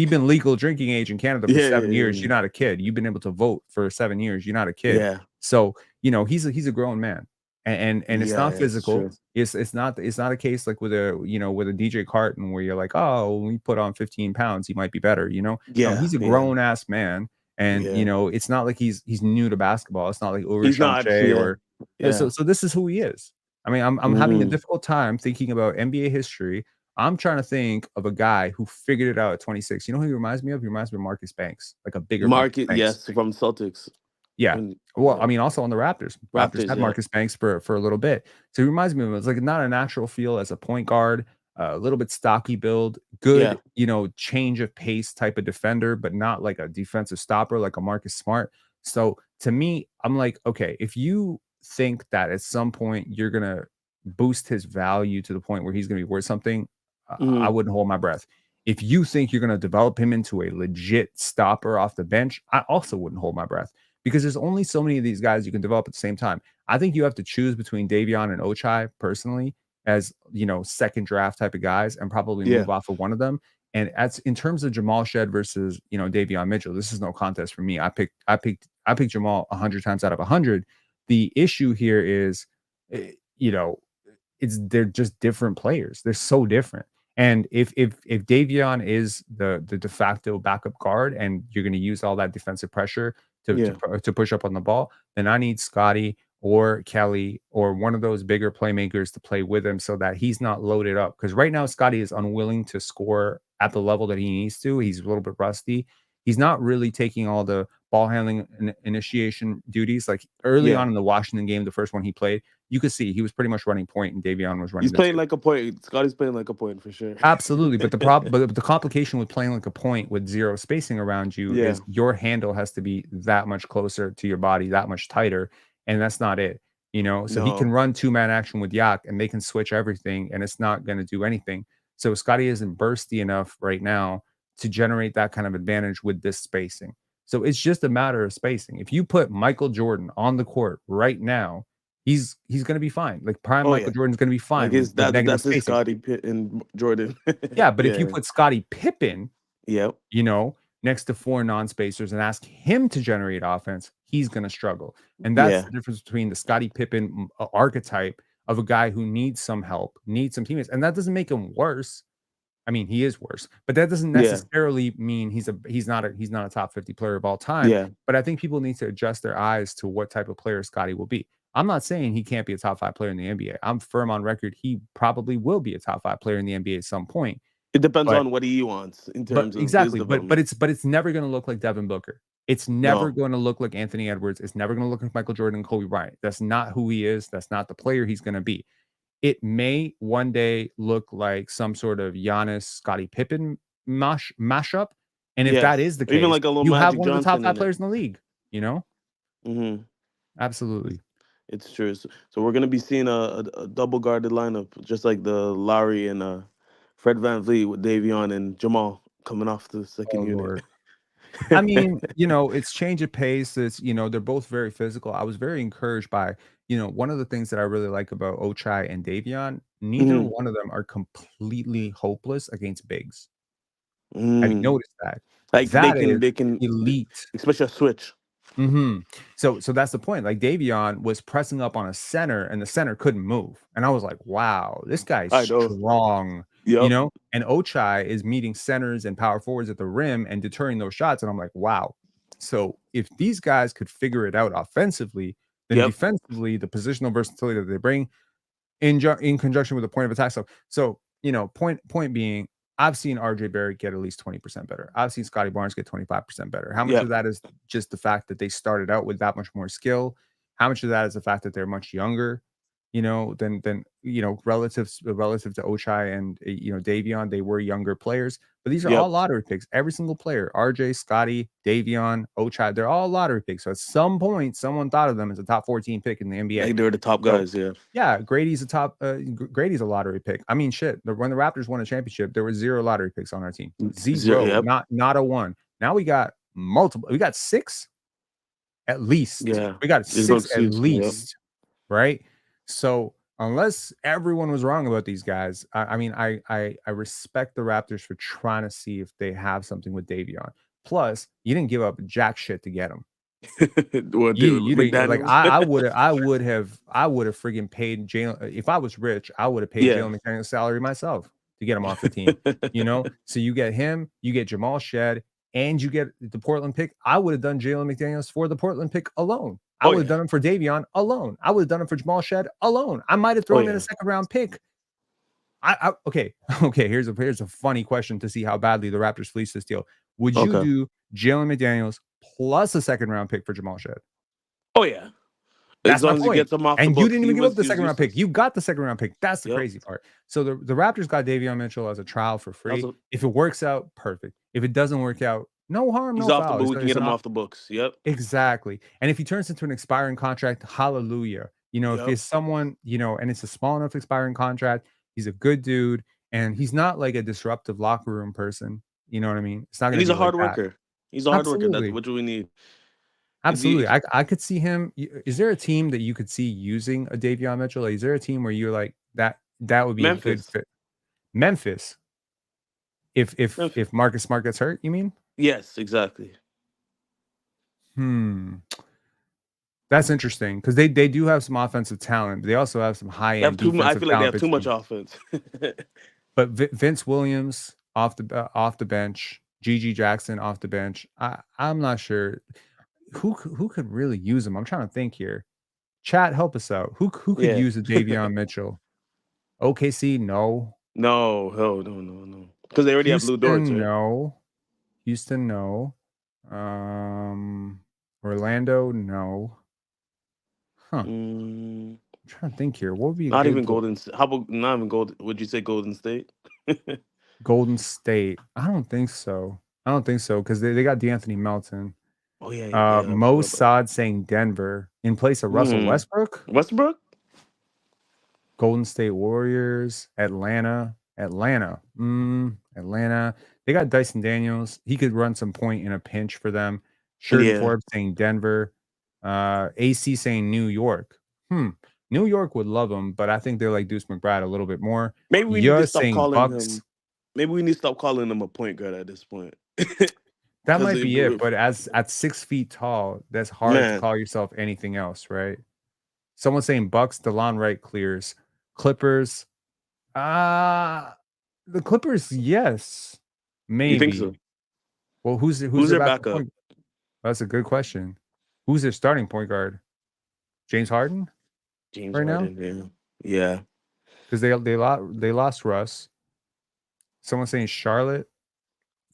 been legal drinking age in Canada for Yeah, yeah, 7 years. You're yeah, not a kid. You've been able to vote for 7 years. You're not a kid. yeah, So he's a grown man, and it's yeah. not It's physical. true. It's not a case like with a DJ Carton where you're like, oh, when we put on 15 pounds, he might be better. No, Yeah, he's a yeah, grown ass man. And yeah. it's not like he's new to basketball. It's not like He's Urish not. Shea Yeah, or yeah. so this is who he is. I mean, I'm having a Mm. difficult time thinking about NBA history. I'm trying to think of a guy who figured it out at 26. You know who he reminds me of? He reminds me of Marcus Banks, like a bigger Marcus Market, Banks. yes, from Celtics. Yeah. When, Well, yeah. I mean, also on the Raptors. Raptors Raptors, had yeah, Marcus Banks for a little bit. So he reminds me of him. It's like not a natural feel as a point guard, a little bit stocky build, yeah. good, change of pace type of defender, but not like a defensive stopper like a Marcus Smart. So to me, I'm like, okay, if you think that at some point you're gonna boost his value to the point where he's gonna be worth something, I Mm. wouldn't hold my breath. If you think you're gonna develop him into a legit stopper off the bench, I also wouldn't hold my breath because there's only so many of these guys you can develop at the same time. I think you have to choose between Davion and Ochai personally as second draft type of guys and probably Yeah. move off of one of them. And as in terms of Jamal Shed versus Davion Mitchell, this is no contest for me. I picked Jamal 100 times out of 100. The issue here is, eh, you know, they're just different players. They're so different. And if Davion is the de facto backup guard, and you're going to use all that defensive pressure Yeah. to push up on the ball, then I need Scotty or Kelly or one of those bigger playmakers to play with him so that he's not loaded up. Because right now Scotty is unwilling to score at the level that he needs to. He's a little bit rusty. He's not really taking all the ball handling initiation duties. Like early Yeah. on in the Washington game, the first one he played, you could see he was pretty much running point and Davion was running He's the playing two. like a point. Scotty's playing like a point for sure. Absolutely, but the complication with playing like a point with zero spacing around you Yeah. is your handle has to be that much closer to your body, that much tighter, and that's not it. So he can No. run two-man action with Yak, and they can switch everything, and it's not going to do anything. So Scotty isn't bursty enough right now to generate that kind of advantage with this spacing. So it's just a matter of spacing. If you put Michael Jordan on the court right now, he's going to be fine. Like prime Oh Michael yeah. Jordan's going to be Like fine his with negative that's his spacing. Scotty Pitt and Jordan. Yeah, but if you Yeah. put Scottie Pippen, Yep. you know, next to four non-spacers and ask him to generate offense, he's going to struggle. And that's Yeah. the difference between the Scottie Pippen archetype of a guy who needs some help, needs some teammates. And that doesn't make him worse. I mean, he is worse, but that doesn't Yeah. necessarily mean he's not a top 50 player of all time. Yeah. But I think people need to adjust their eyes to what type of player Scottie will be. I'm not saying he can't be a top 5 player in the NBA. I'm firm on record he probably will be a top 5 player in the NBA at some point. It depends But on what he wants in but terms of his exactly, but development. it's never gonna look like Devin Booker. It's never No. gonna look like Anthony Edwards. It's never gonna look like Michael Jordan and Kobe Bryant. That's not who he is. That's not the player he's gonna be. It may one day look like some sort of Giannis, Scottie Pippen mashup, and if that Yes. is the Or even case, like a little you have Magic one of the top Johnson 5 in it. players in the league, you know? Hmm. Absolutely. It's true. So we're gonna be seeing a double guarded lineup, just like the Lowry and Fred VanVleet with Davion and Jamal coming off the Oh, second unit. lord. I mean, it's change of pace. It's, they're both very physical. I was very encouraged by, one of the things that I really like about Ochai and Davion, neither Mhm. one of them are completely hopeless against bigs. Have you Mm. noticed that? Like That is they can, elite. especially a switch. So that's the point. Like Davion was pressing up on a center and the center couldn't move. And I was like, wow, this guy's I know. strong, Yep. And Ochai is meeting centers and power forwards at the rim and deterring those shots. And I'm like, wow. So if these guys could figure it out offensively, then Yep. defensively, the positional versatility that they bring in conjunction with the point of attack stuff. So, point being, I've seen RJ Barrett get at least 20% better. I've seen Scottie Barnes get 25% better. How much of Yep. that is just the fact that they started out with that much more skill? How much of that is the fact that they're much younger, than relative to Ochai and Davion, they were younger players, but these are all Yep. lottery picks. Every single player, RJ, Scottie, Davion, Ochai, they're all lottery picks. So at some point, someone thought of them as a top 14 pick in the NBA. Like they were the top So guys. Yeah. yeah, Grady's a lottery pick. I mean, shit. When the Raptors won a championship, there were 0 lottery picks on our team. Zero. 0, Yep. not a one. Now we got multiple. We got 6 at least. Yeah. We got It's going 6 to at suit. Yep. least, right? So unless everyone was wrong about these guys, I mean, I respect the Raptors for trying to see if they have something with Davion. Plus, you didn't give up jack shit to get him. What, You didn't like McDaniels? I would have friggin' paid Jalen if I was rich, I would have paid Yeah. Jalen McDaniels' salary myself to get him off the team, So you get him, you get Jamal Shed, and you get the Portland pick. I would have done Jalen McDaniels for the Portland pick alone. I Oh would have yeah. done him for Davion alone. I would have done him for Jamal Shed alone. I might have Oh thrown in a yeah. second round pick. Okay. Okay, here's a funny question to see how badly the Raptors fleece this deal. Would you Okay. do Jalen McDaniels plus a second round pick for Jamal Shed? Oh yeah. As That's my long as he point. gets him off the And you books, didn't even give up the he was second round pick. useless. You got the second round pick. That's the Yep. crazy part. So the Raptors got Davion Mitchell as a trial for free. Also, If it works out, perfect. If it doesn't work out, no harm, he's no off the foul. book. We can get him off the books. Yep. Exactly. And if he turns into an expiring contract, hallelujah. If Yep. he's someone, and it's a small enough expiring contract, he's a good dude, and he's not like a disruptive locker room person. You know what I mean? It's not And going to he's a be like hard that. worker. He's a hard worker. That's Absolutely. what we need. Absolutely. I could see him. Is there a team that you could see using a Davion Mitchell? Like, is there a team where you're like that would be a good Memphis. fit? Memphis. If if Memphis. if Marcus Smart gets hurt, you mean? Yes, exactly. That's interesting because they do have some offensive talent. But they also have some high They have end I defensive feel like they talent have too much between. offense. But Vince Williams off the bench, Gigi Jackson off the bench. I'm not sure who could really use him. I'm trying to think here. Chat, help us out. Who could Yeah. use a Davion Mitchell? OKC, no. No, hell no. Because they already have Lou Dortz, Houston, right? no. Houston, no. Orlando, no. Huh. I'm trying to think here. What would be a Not even good Golden. How about not even Golden? Would you say Golden State? Golden State? I don't think so. Because they got DeAnthony Melton. Oh yeah. I Mo forgot about Saad saying Denver in place of Russell that. Westbrook. Westbrook. Golden State Warriors, Atlanta. They got Dyson Daniels. He could run some point in a pinch for them. Sheridan Yeah. Forbes saying Denver. AC saying New York. New York would love him, but I think they're like Deuce McBride a little bit more. Maybe we need to You're stop saying calling Bucks. him. Maybe we need to stop calling him a point guard at this point. That might be it, but as at 6 feet tall, that's hard to Man, call yourself anything else, right? Someone saying Bucks, DeLon Wright clears. Clippers. The Clippers, yes, You think maybe. so? Well, who's Who's their their backup backup? point? That's a good question. Who's their starting point guard? James Harden James right now? Harden. Yeah. Yeah. Because they lost Russ. Someone's saying Charlotte.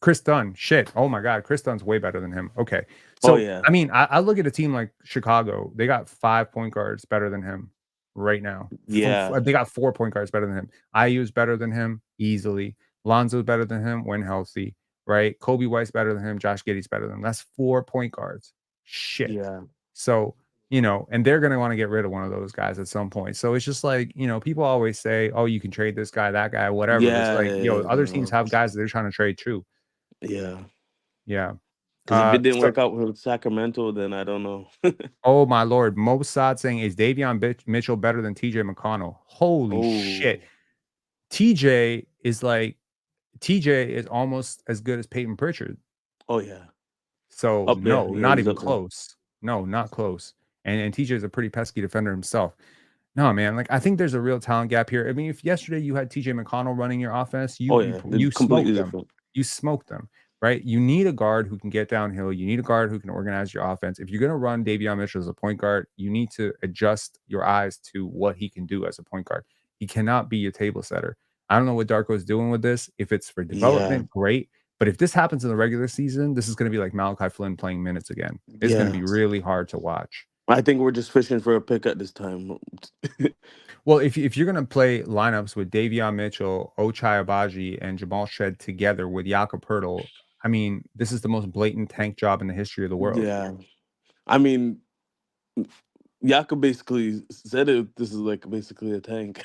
Chris Dunn. Shit. Oh my God. Chris Dunn's way better than him. Okay. Oh So, yeah. I mean, I look at a team like Chicago. They got 5 point guards better than him right now. Yeah. They got 4 point guards better than him. IU's better than him easily. Lonzo's better than him when healthy, right? Kobe White's better than him. Josh Giddey's better than him. That's 4 point guards. Shit. Yeah. So, and they're going to want to get rid of one of those guys at some point. So it's just like, people always say, oh, you can trade this guy, that guy, whatever. But it's Yeah. like, other teams Yeah. have guys that they're trying to trade too. Yeah. Yeah. Because if it didn't So, work out with Sacramento, then I don't know. oh my lord, Mossad saying is Davion Mitchell better than TJ McConnell? Holy shit! Oh. TJ is almost as good as Peyton Pritchard. Oh yeah. So Up there. no, Yeah, not he's even up there. close. No, not close. And TJ is a pretty pesky defender himself. No, man, like I think there's a real talent gap here. I mean, if yesterday you had TJ McConnell running your offense, Oh you yeah. It's you completely smoked them. different. You smoked them, right? You need a guard who can get downhill. You need a guard who can organize your offense. If you're going to run Davion Mitchell as a point guard, you need to adjust your eyes to what he can do as a point guard. He cannot be your table setter. I don't know what Darko is doing with this. If it's for Yeah. development, great. But if this happens in the regular season, this is going to be like Malachi Flynn playing minutes again. It's going to Yeah. be really hard to watch. I think we're just fishing for a pick at this time. Well, if you're gonna play lineups with Davion Mitchell, Ochai Abaji, and Jamal Shed together with Jakob Poeltl, I mean, this is the most blatant tank job in the history of the world. Yeah. I mean, Yaka basically said it. This is like basically a tank.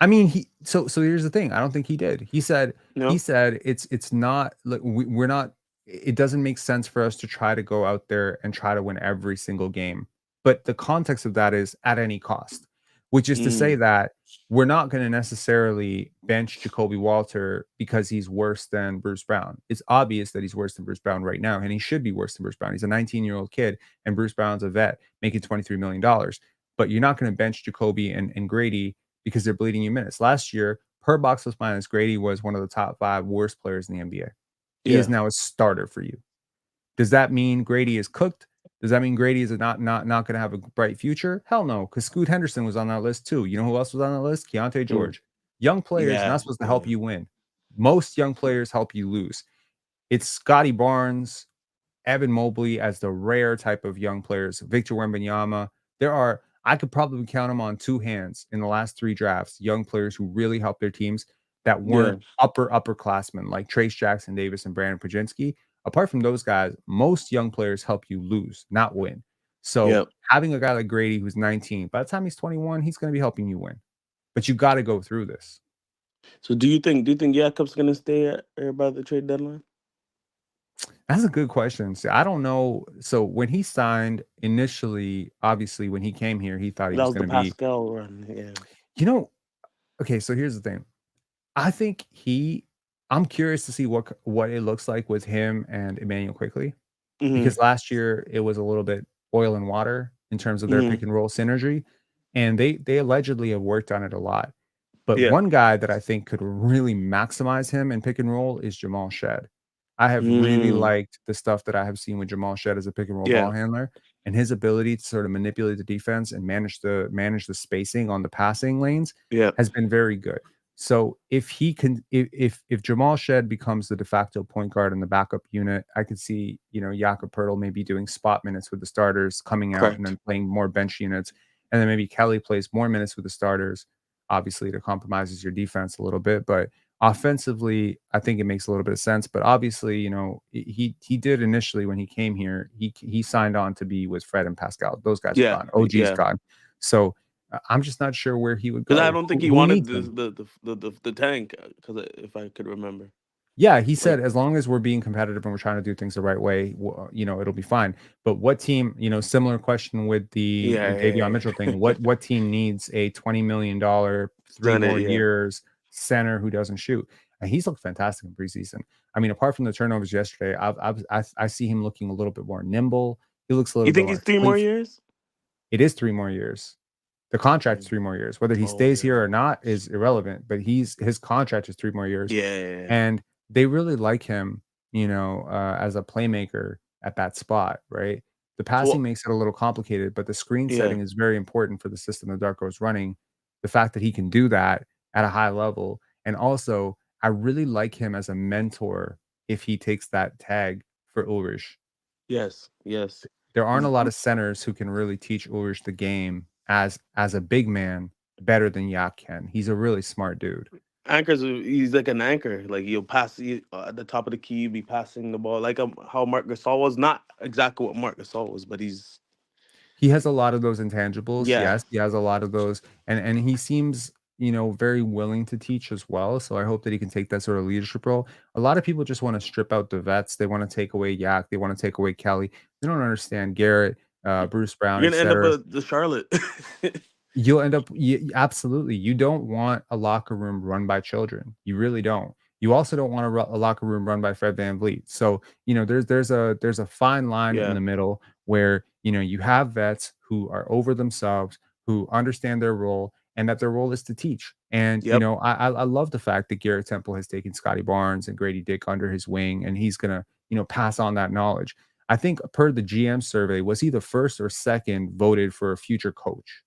I mean, so here's the thing. I don't think he did. He said No. it's not like we're not. It doesn't make sense for us to try to go out there and try to win every single game. But the context of that is at any cost, which is to say Mm. that we're not going to necessarily bench Jacoby Walter because he's worse than Bruce Brown. It's obvious that he's worse than Bruce Brown right now, and he should be worse than Bruce Brown. He's a 19-year-old kid, and Bruce Brown's a vet making $23 million. But you're not going to bench Jacoby and Grady because they're bleeding you minutes. Last year, per box plus minus, Grady was one of the top 5 worst players in the NBA. He is Yeah. now a starter for you. Does that mean Grady is cooked? Does that mean Grady is not going to have a bright future? Hell no, because Scoot Henderson was on that list too. You know who else was on that list? Keontae Mm. George. Young players Yeah. not supposed to help Yeah. you win. Most young players help you lose. It's Scottie Barnes, Evan Mobley as the rare type of young players. Victor Wembanyama. I could probably count them on 2 hands in the last 3 drafts, young players who really helped their teams that Yeah. weren't upperclassmen like Trace Jackson Davis and Brandon Pajinski. Apart from those guys, most young players help you lose, not win. So Yep. having a guy like Grady who's 19, by the time he's 21, he's going to be helping you win. But you got to go through this. So do you think Jakob's gonna stay at by the trade deadline? That's a good question. See, I don't know. So when he signed initially, obviously when he came here, he thought he That was was going the to be, Pascal run. Yeah. you know, okay, so here's the thing. I think I'm curious to see what it looks like with him and Emmanuel Quickly, Hmm. because last year it was a little bit oil and water in terms of their pick Hmm. and roll synergy, and they allegedly have worked on it a lot. But Yeah. one guy that I think could really maximize him in pick and roll is Jamal Shed. I have really Mm. liked the stuff that I have seen with Jamal Shed as a pick and roll ball Yeah. handler, and his ability to sort of manipulate the defense and manage the spacing on the passing lanes Yeah. has been very good. So if he can, if Jamal Shed becomes the de facto point guard in the backup unit, I could see Jakob Poeltl maybe doing spot minutes with the starters, coming out and Correct. then playing more bench units, and then maybe Kelly plays more minutes with the starters. Obviously, it compromises your defense a little bit, but offensively, I think it makes a little bit of sense. But obviously, he did initially when he came here, he signed on to be with Fred and Pascal. Those guys are Yeah. gone. OG's Yeah. gone. So I'm just not sure where he would Because I go. don't think he Who wanted needs him? the tank. Because if I could remember, Yeah, he like said as long as we're being competitive and we're trying to do things the right way, it'll be fine. But what team, similar question with the yeah, Davion yeah, Mitchell thing. yeah. What team needs a $20 million, 3 Done it. more Yeah. years center who doesn't shoot? And he's looked fantastic in preseason. I mean, apart from the turnovers yesterday, I see him looking a little bit more nimble. He looks a You little bit think more he's 3 more complete. years? It is 3 more years. The contract is Mm. 3 more years. Whether he Oh stays yeah. here or not is irrelevant, but his contract is 3 more years, Yeah, yeah, yeah. and they really like him, as a playmaker at that spot, right? The passing So makes it a little complicated, but the screen yeah. setting is very important for the system that Darko is running. The fact that he can do that at a high level, and also, I really like him as a mentor if he takes that tag for Ulrich. Yes, yes. There aren't a He's lot of centers who can really teach Ulrich the game as a big man better than Yak can. He's a really smart dude. he's like an anchor. Like he'll pass at the top of the key, be passing the ball like how Mark Gasol was. Not exactly what Mark Gasol was, but he's He has a lot of those intangibles, yeah, yes, he has a lot of those, and he seems, very willing to teach as well, so I hope that he can take that sort of leadership role. A lot of people just wanna strip out the vets, they wanna take away Yak, they wanna take away Kelly. They don't understand Garrett, Bruce Brown, you're gonna end up etcetera. with the Charlotte. You'll end up absolutely. You don't want a locker room run by children. You really don't. You also don't want a locker room run by Fred VanVleet. So, there's a fine line in Yeah. the middle where, you have vets who are over themselves, who understand their role, and that their role is to teach. And, Yep. I love the fact that Garrett Temple has taken Scottie Barnes and Grady Dick under his wing, and he's gonna, pass on that knowledge. I think per the GM survey, was he the first or second voted for a future coach?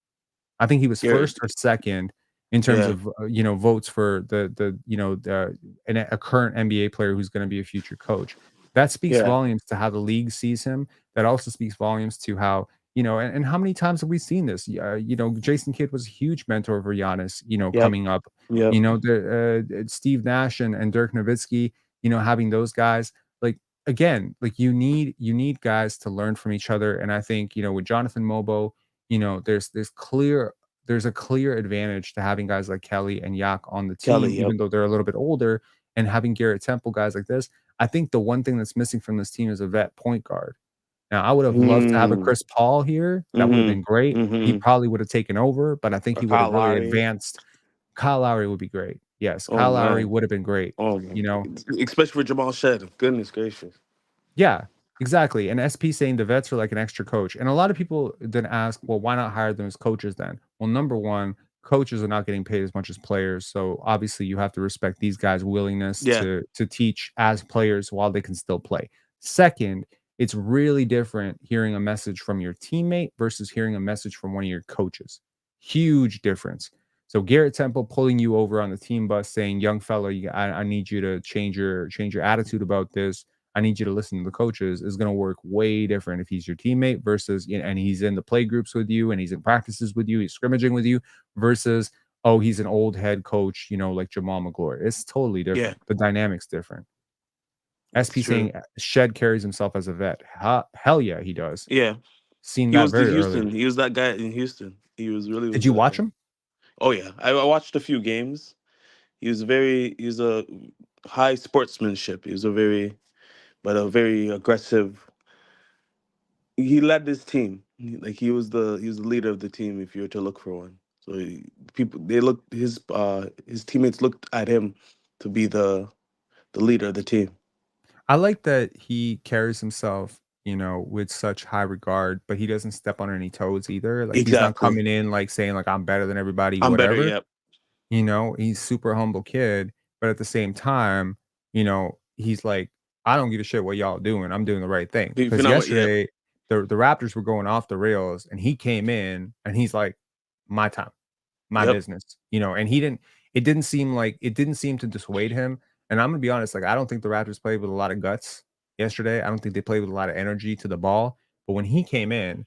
I think he was You're first or second in terms yeah. of, votes for a current NBA player who's gonna be a future coach. That speaks Yeah. volumes to how the league sees him. That also speaks volumes to how, and how many times have we seen this? Jason Kidd was a huge mentor for Giannis, Yep. coming up. Yep. Steve Nash and Dirk Nowitzki, having those guys, like, again, like, you need guys to learn from each other, and I think, with Jonathan Mobo, there's a clear advantage to having guys like Kelly and Yak on the team, Kelly, yep. even though they're a little bit older, and having Garrett Temple, guys like this. I think the one thing that's missing from this team is a vet point guard. Now, I would have loved to have a Mm. Chris Paul here. That would have Mhm. been great. He Mhm. probably would have taken over, but I think Or he would have Kyle really Lowry. advanced. Kyle Lowry would be great. Yes, Oh Kyle Lowry man. would have been great. Oh You my. know, Especially for Jamal Shed. Goodness gracious. Yeah, exactly, and SP saying the vets are like an extra coach, and a lot of people then ask, "Well, why not hire them as coaches then?" Well, number 1, coaches are not getting paid as much as players, so obviously you have to respect these guys' willingness Yeah. to teach as players while they can still play. Second, it's really different hearing a message from your teammate versus hearing a message from one of your coaches. Huge difference. So Garrett Temple pulling you over on the team bus saying, "Young fella, I need you to change your attitude about this. I need you to listen to the coaches," is going to work way different if he's your teammate versus, and he's in the play groups with you and he's in practices with you, he's scrimmaging with you versus, oh, he's an old head coach, like Jamal McGlory. It's totally Yeah. different. The dynamic's different. It's SP true. saying Shed carries himself as a vet. Hell yeah, he does. Yeah. Seen He that was the very early. Houston. He was that guy in Houston. He was really Did was you that watch guy. him? Oh yeah. I watched a few games. He was a high sportsmanship. He was a very aggressive. He led this team. Like he was the leader of the team if you were to look for one. So people they looked his teammates looked at him to be the leader of the team. I like that he carries himself, with such high regard, but he doesn't step on any toes either. Like, he's not Exactly. coming in like saying like I'm better than everybody, I'm better. whatever. Yep. He's super humble kid, but at the same time, he's like, I don't give a shit what y'all doing. I'm doing the right thing. If you're Because not, yep. yesterday the Raptors were going off the rails and he came in and he's like, my time, my Yep. business, and it didn't seem to dissuade him. And I'm gonna be honest, like, I don't think the Raptors played with a lot of guts yesterday. I don't think they played with a lot of energy to the ball. But when he came in,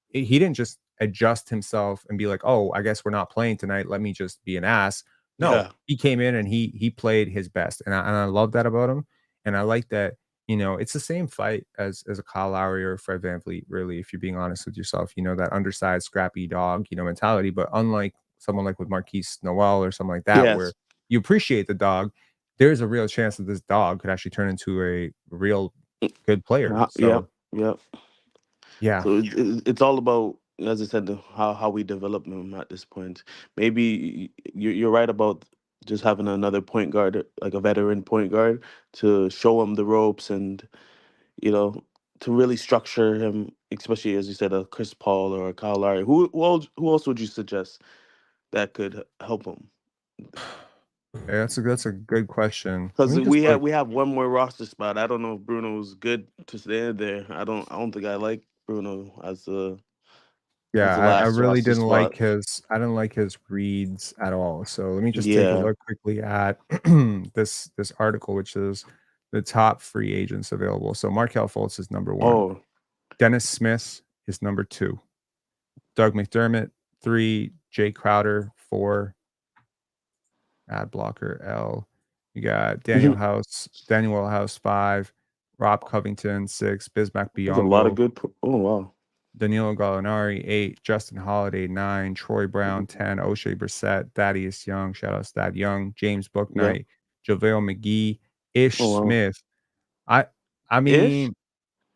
he didn't just adjust himself and be like, "Oh, I guess we're not playing tonight. Let me just be an ass." No, Yeah. he came in and he played his best, and I love that about him. And I like that, it's the same fight as a Kyle Lowry or Fred VanVleet, really, if you're being honest with yourself, that undersized, scrappy dog, mentality. But unlike someone like with Marquise Noel or something like that, where Yes. you appreciate the dog, there's a real chance that this dog could actually turn into a real good player. Yep. So Yep. yeah. So it's all about, as I said, how we develop them at this point. Maybe you're right about just having another point guard, like a veteran point guard, to show him the ropes and you know to really structure him especially as you said, a Chris Paul or a Kyle Lowry. Who else would you suggest that could help him? Yeah, that's a good question. Let Because me just we look. have one more roster spot. I don't know if Bruno's good to stand there. I don't think I like Bruno as Yeah, the I last really roster didn't like spot. his I didn't like his reads at all. So let me just take a Yeah. look quickly at this article, which is the top free agents available. So Markel Fultz is number one. Oh. Dennis Smith is number two. Doug McDermott, three. Jay Crowder, four. Ad blocker L. You got There's Daniel House, five. Rob Covington, six. Bismack a lot of Biyombo, good. Oh wow. Danilo Gallinari, 8, Justin Holiday, 9, Troy Brown, 10, O'Shea Brissett, Thaddeus Young, shout out to Thad Young, James Yeah. Booknight, JaVale McGee, Ish Oh wow. Smith. I I Ish. mean,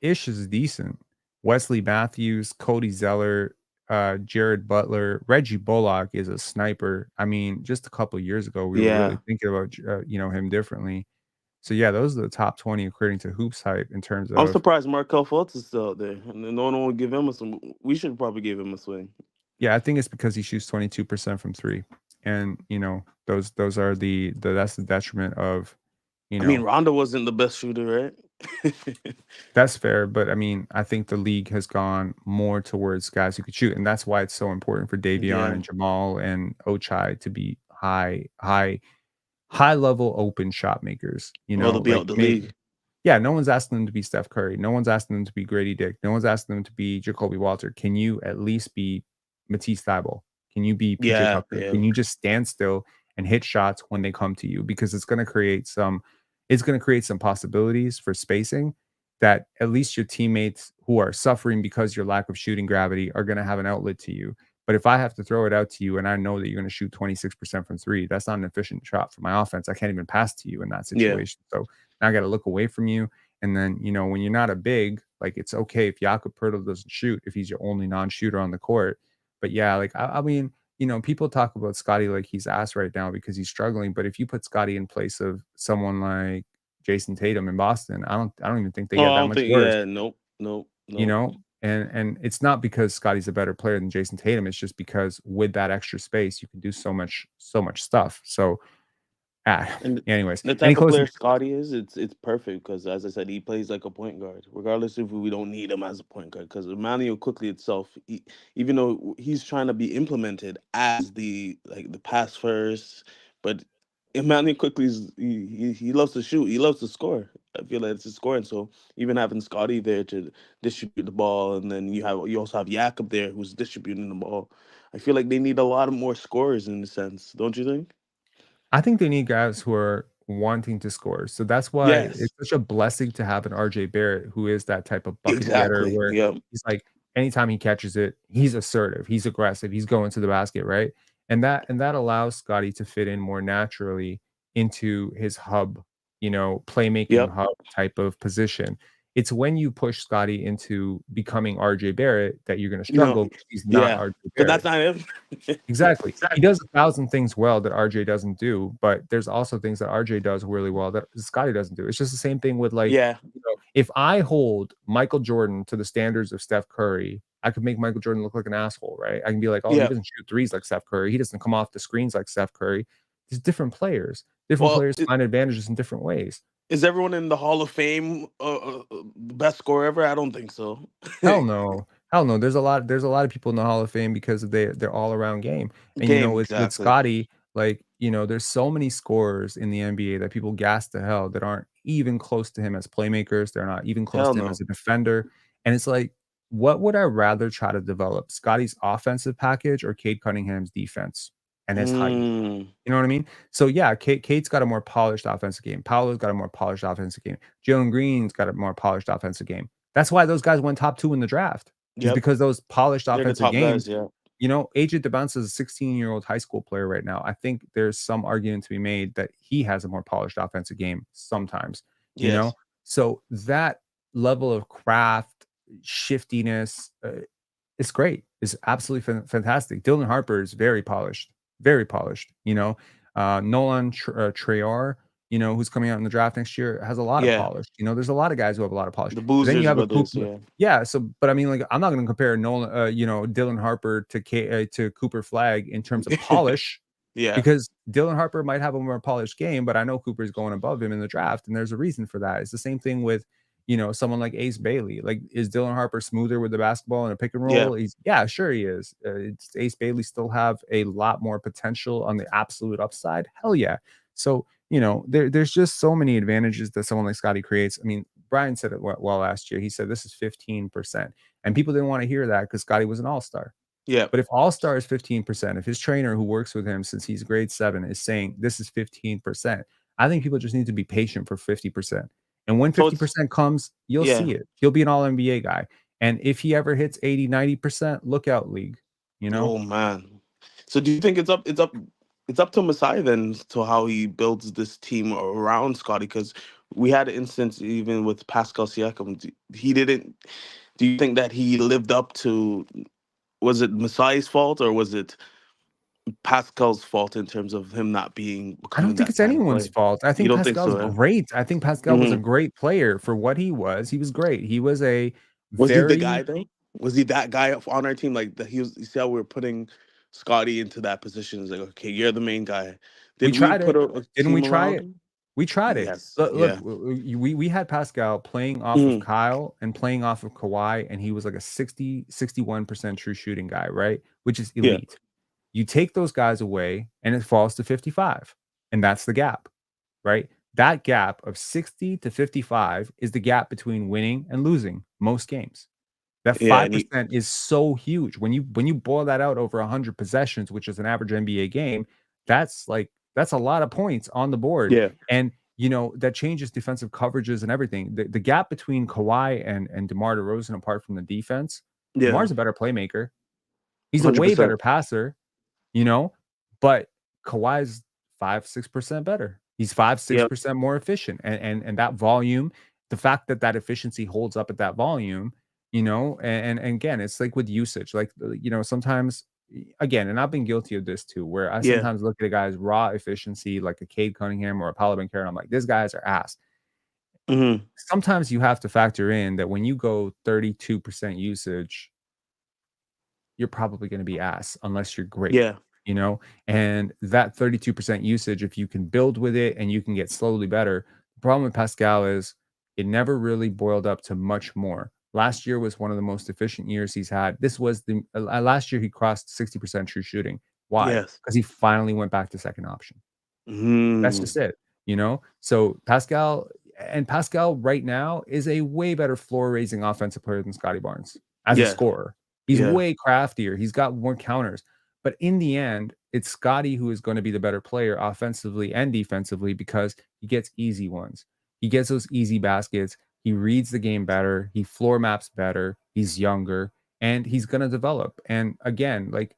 Ish is decent. Wesley Matthews, Cody Zeller, Jared Butler, Reggie Bullock is a sniper. I mean, just a couple of years ago, we were really Yeah. thinking about him differently. So yeah, those are the top 20 according to Hoops Hype in terms I'm of. surprised Markel Fultz is still out there, and no one will give him a swing. We should probably give him a swing. Yeah, I think it's because he shoots 22% from 3. And, those are that's the detriment of, you I mean, know, Rondo wasn't the best shooter, right? that's fair, but I mean, I think the league has gone more towards guys who could shoot, and that's why it's so important for Davion Yeah. and Jamal and Ochai to be high level open shot makers, Well, to be like out the may league. yeah, no one's asking them to be Steph Curry. No one's asking them to be Grady Dick. No one's asking them to be Jacoby Walter. Can you at least be Matisse Thybulle? Can you be PJ Yeah. Tucker? Yeah. Can you just stand still and hit shots when they come to you? Because it's going to create some possibilities for spacing that at least your teammates who are suffering because your lack of shooting gravity are going to have an outlet to you. But if I have to throw it out to you and I know that you're going to shoot 26% from 3, that's not an efficient shot for my offense. I can't even pass to you in that Yeah. situation. So now I got to look away from you. And then, when you're not a big, like it's okay if Jakob Poeltl doesn't shoot if he's your only non-shooter on the court. But yeah, like I mean, people talk about Scottie like he's ass right now because he's struggling. But if you put Scottie in place of someone like Jason Tatum in Boston, I don't even think they Oh, get I that don't much think. worse. Yeah. Nope. Nope. You Nope. know, and it's not because Scotty's a better player than Jason Tatum. It's just because with that extra space, you can do so much stuff. So, And anyways, the any type of player closing. Scotty is, it's perfect because, as I said, he plays like a point guard, regardless if we don't need him as a point guard. Because Emmanuel quickly itself, even though he's trying to be implemented as the pass first, but Emmanuel quickly he loves to shoot, he loves to score. I feel like it's his scoring. So even having Scotty there to distribute the ball, and then you also have Jakob there who's distributing the ball. I feel like they need a lot of more scorers in a sense, don't you think? I think they need guys who are wanting to score. So that's why Yes. it's such a blessing to have an RJ Barrett who is that type of bucket getter Exactly. where Yep. he's like anytime he catches it, he's assertive, he's aggressive, he's going to the basket, right? And that allows Scotty to fit in more naturally into his hub, playmaking Yep. hub type of position. It's when you push Scotty into becoming RJ Barrett that you're going to No. struggle because he's not Yeah. RJ Because that's Barrett. not him. Exactly. He Exactly. does 1,000 things well that RJ doesn't do, but there's also things that RJ does really well that Scottie doesn't do. It's just the same thing with like, Yeah. if I hold Michael Jordan to the standards of Steph Curry, I could make Michael Jordan look like an asshole, right? I can be like, oh, he Yeah. doesn't shoot threes like Steph Curry. He doesn't come off the screens like Steph Curry. There's different players. Different Well, players find advantages in different ways. is everyone in the Hall of Fame the best scorer ever? I don't think so. Hell no. Hell no. There's a lot of people in the Hall of Fame because of their all around game. And Game, with exactly. Scotty, like, there's so many scorers in the NBA that people gas to hell that aren't even close to him as playmakers. They're not even close Hell to him as no. a defender. And it's like, what would I rather try to develop? Scotty's offensive package or Cade Cunningham's defense and his height? Mm, You know what I mean? So yeah, Kate's got a more polished offensive game. Paolo's got a more polished offensive game. Jalen Green's got a more polished offensive game. That's why those guys went top 2 in the draft, is yep. because those polished They're the offensive top games. guys. Yeah. AJ Debunce is a 16-year-old high school player right now. I think there's some argument to be made that he has a more polished offensive game sometimes, you know? Yes. So that level of craft, shiftiness, it's great. It's absolutely fantastic. Dylan Harper is very polished, very polished. Nolan Trayar, who's coming out in the draft next year, has a lot of Yeah, polish. There's a lot of guys who have a lot of polish. the But then you Boozers have a brothers. Cooper. Yeah, Yeah, so but I mean, like, I'm not going to compare Nolan, Dylan Harper to Cooper Flag in terms of polish, yeah, because Dylan Harper might have a more polished game, but I know Cooper's going above him in the draft, and there's a reason for that. It's the same thing with, someone like Ace Bailey. Like, is Dylan Harper smoother with the basketball in a pick and yeah, roll? Yeah, sure he is. Ace Bailey still have a lot more potential on the absolute upside. Hell yeah. So, there's just so many advantages that someone like Scotty creates. I mean, Brian said it well last year. He said this is 15%. And people didn't want to hear that because Scotty was an all-star. yeah. But if all-star is 15%, if his trainer who works with him since he's grade 7 is saying this is 15%, I think people just need to be patient for 50%. And when So it's 50% comes, you'll yeah. see it. He'll be an all NBA guy. And if he ever hits 80, 90%, look out, league. You know? Oh man. So do you think it's up to Masai then to how he builds this team around Scotty? Because we had an instance even with Pascal Siakam. He didn't. Do you think that he lived up to? Was it Masai's fault or was it Pascal's fault in terms of him not I don't becoming think that it's kind of anyone's player? fault. I You think don't think Pascal's so? Eh? great. I think Pascal was a Hmm. great player for what he was. He was great. He was a Was he the very guy though? Was he that guy on our team? Like that he was. You see how we were putting Scotty into that position? It's like, okay, you're the main guy. We Did we tried put it. a Didn't we team try around it? him? We tried it. Yes. Look, Yeah. we had Pascal playing off of Mhm. Kyle and playing off of Kawhi, and he was like a 61% true shooting guy, right? Which is Yeah. elite. You take those guys away, and it falls to 55, and that's the gap, right? That gap of 60 to 55 is the gap between winning and losing most games. That Yeah. And he. 5% is so huge. When you boil that out over 100 possessions, which is an average NBA game, that's a lot of points on the board. Yeah. And that changes defensive coverages and everything. The gap between Kawhi and DeMar DeRozan, apart from the defense, Yeah. DeMar's a better playmaker. He's a Hundred way better percent. passer, you know, but Kawhi's 5-6% better. He's 5 6 Yep. percent more efficient, and that volume, the fact that that efficiency holds up at that volume, and again, it's like with usage, like sometimes, again, and I've been guilty of this too, where I Yeah. sometimes look at a guy's raw efficiency, like a Cade Cunningham or a Paolo Banchero, and I'm like, these guys are ass. Hmm. Sometimes you have to factor in that when you go 32% usage, you're probably going to be ass unless you're great, Yeah. and that 32% usage, if you can build with it and you can get slowly better. The problem with Pascal is it never really boiled up to much more. Last year was one of the most efficient years he's had. This was the last year he crossed 60% true shooting. Why? Yes. Because he finally went back to second option. That's Mm. just it. So Pascal right now is a way better floor raising offensive player than Scottie Barnes as a Yeah. scorer. He's Yeah. way craftier. He's got more counters. But in the end, it's Scottie who is going to be the better player offensively and defensively because he gets easy ones. He gets those easy baskets. He reads the game better. He floor maps better. He's younger and he's going to develop. And again, like,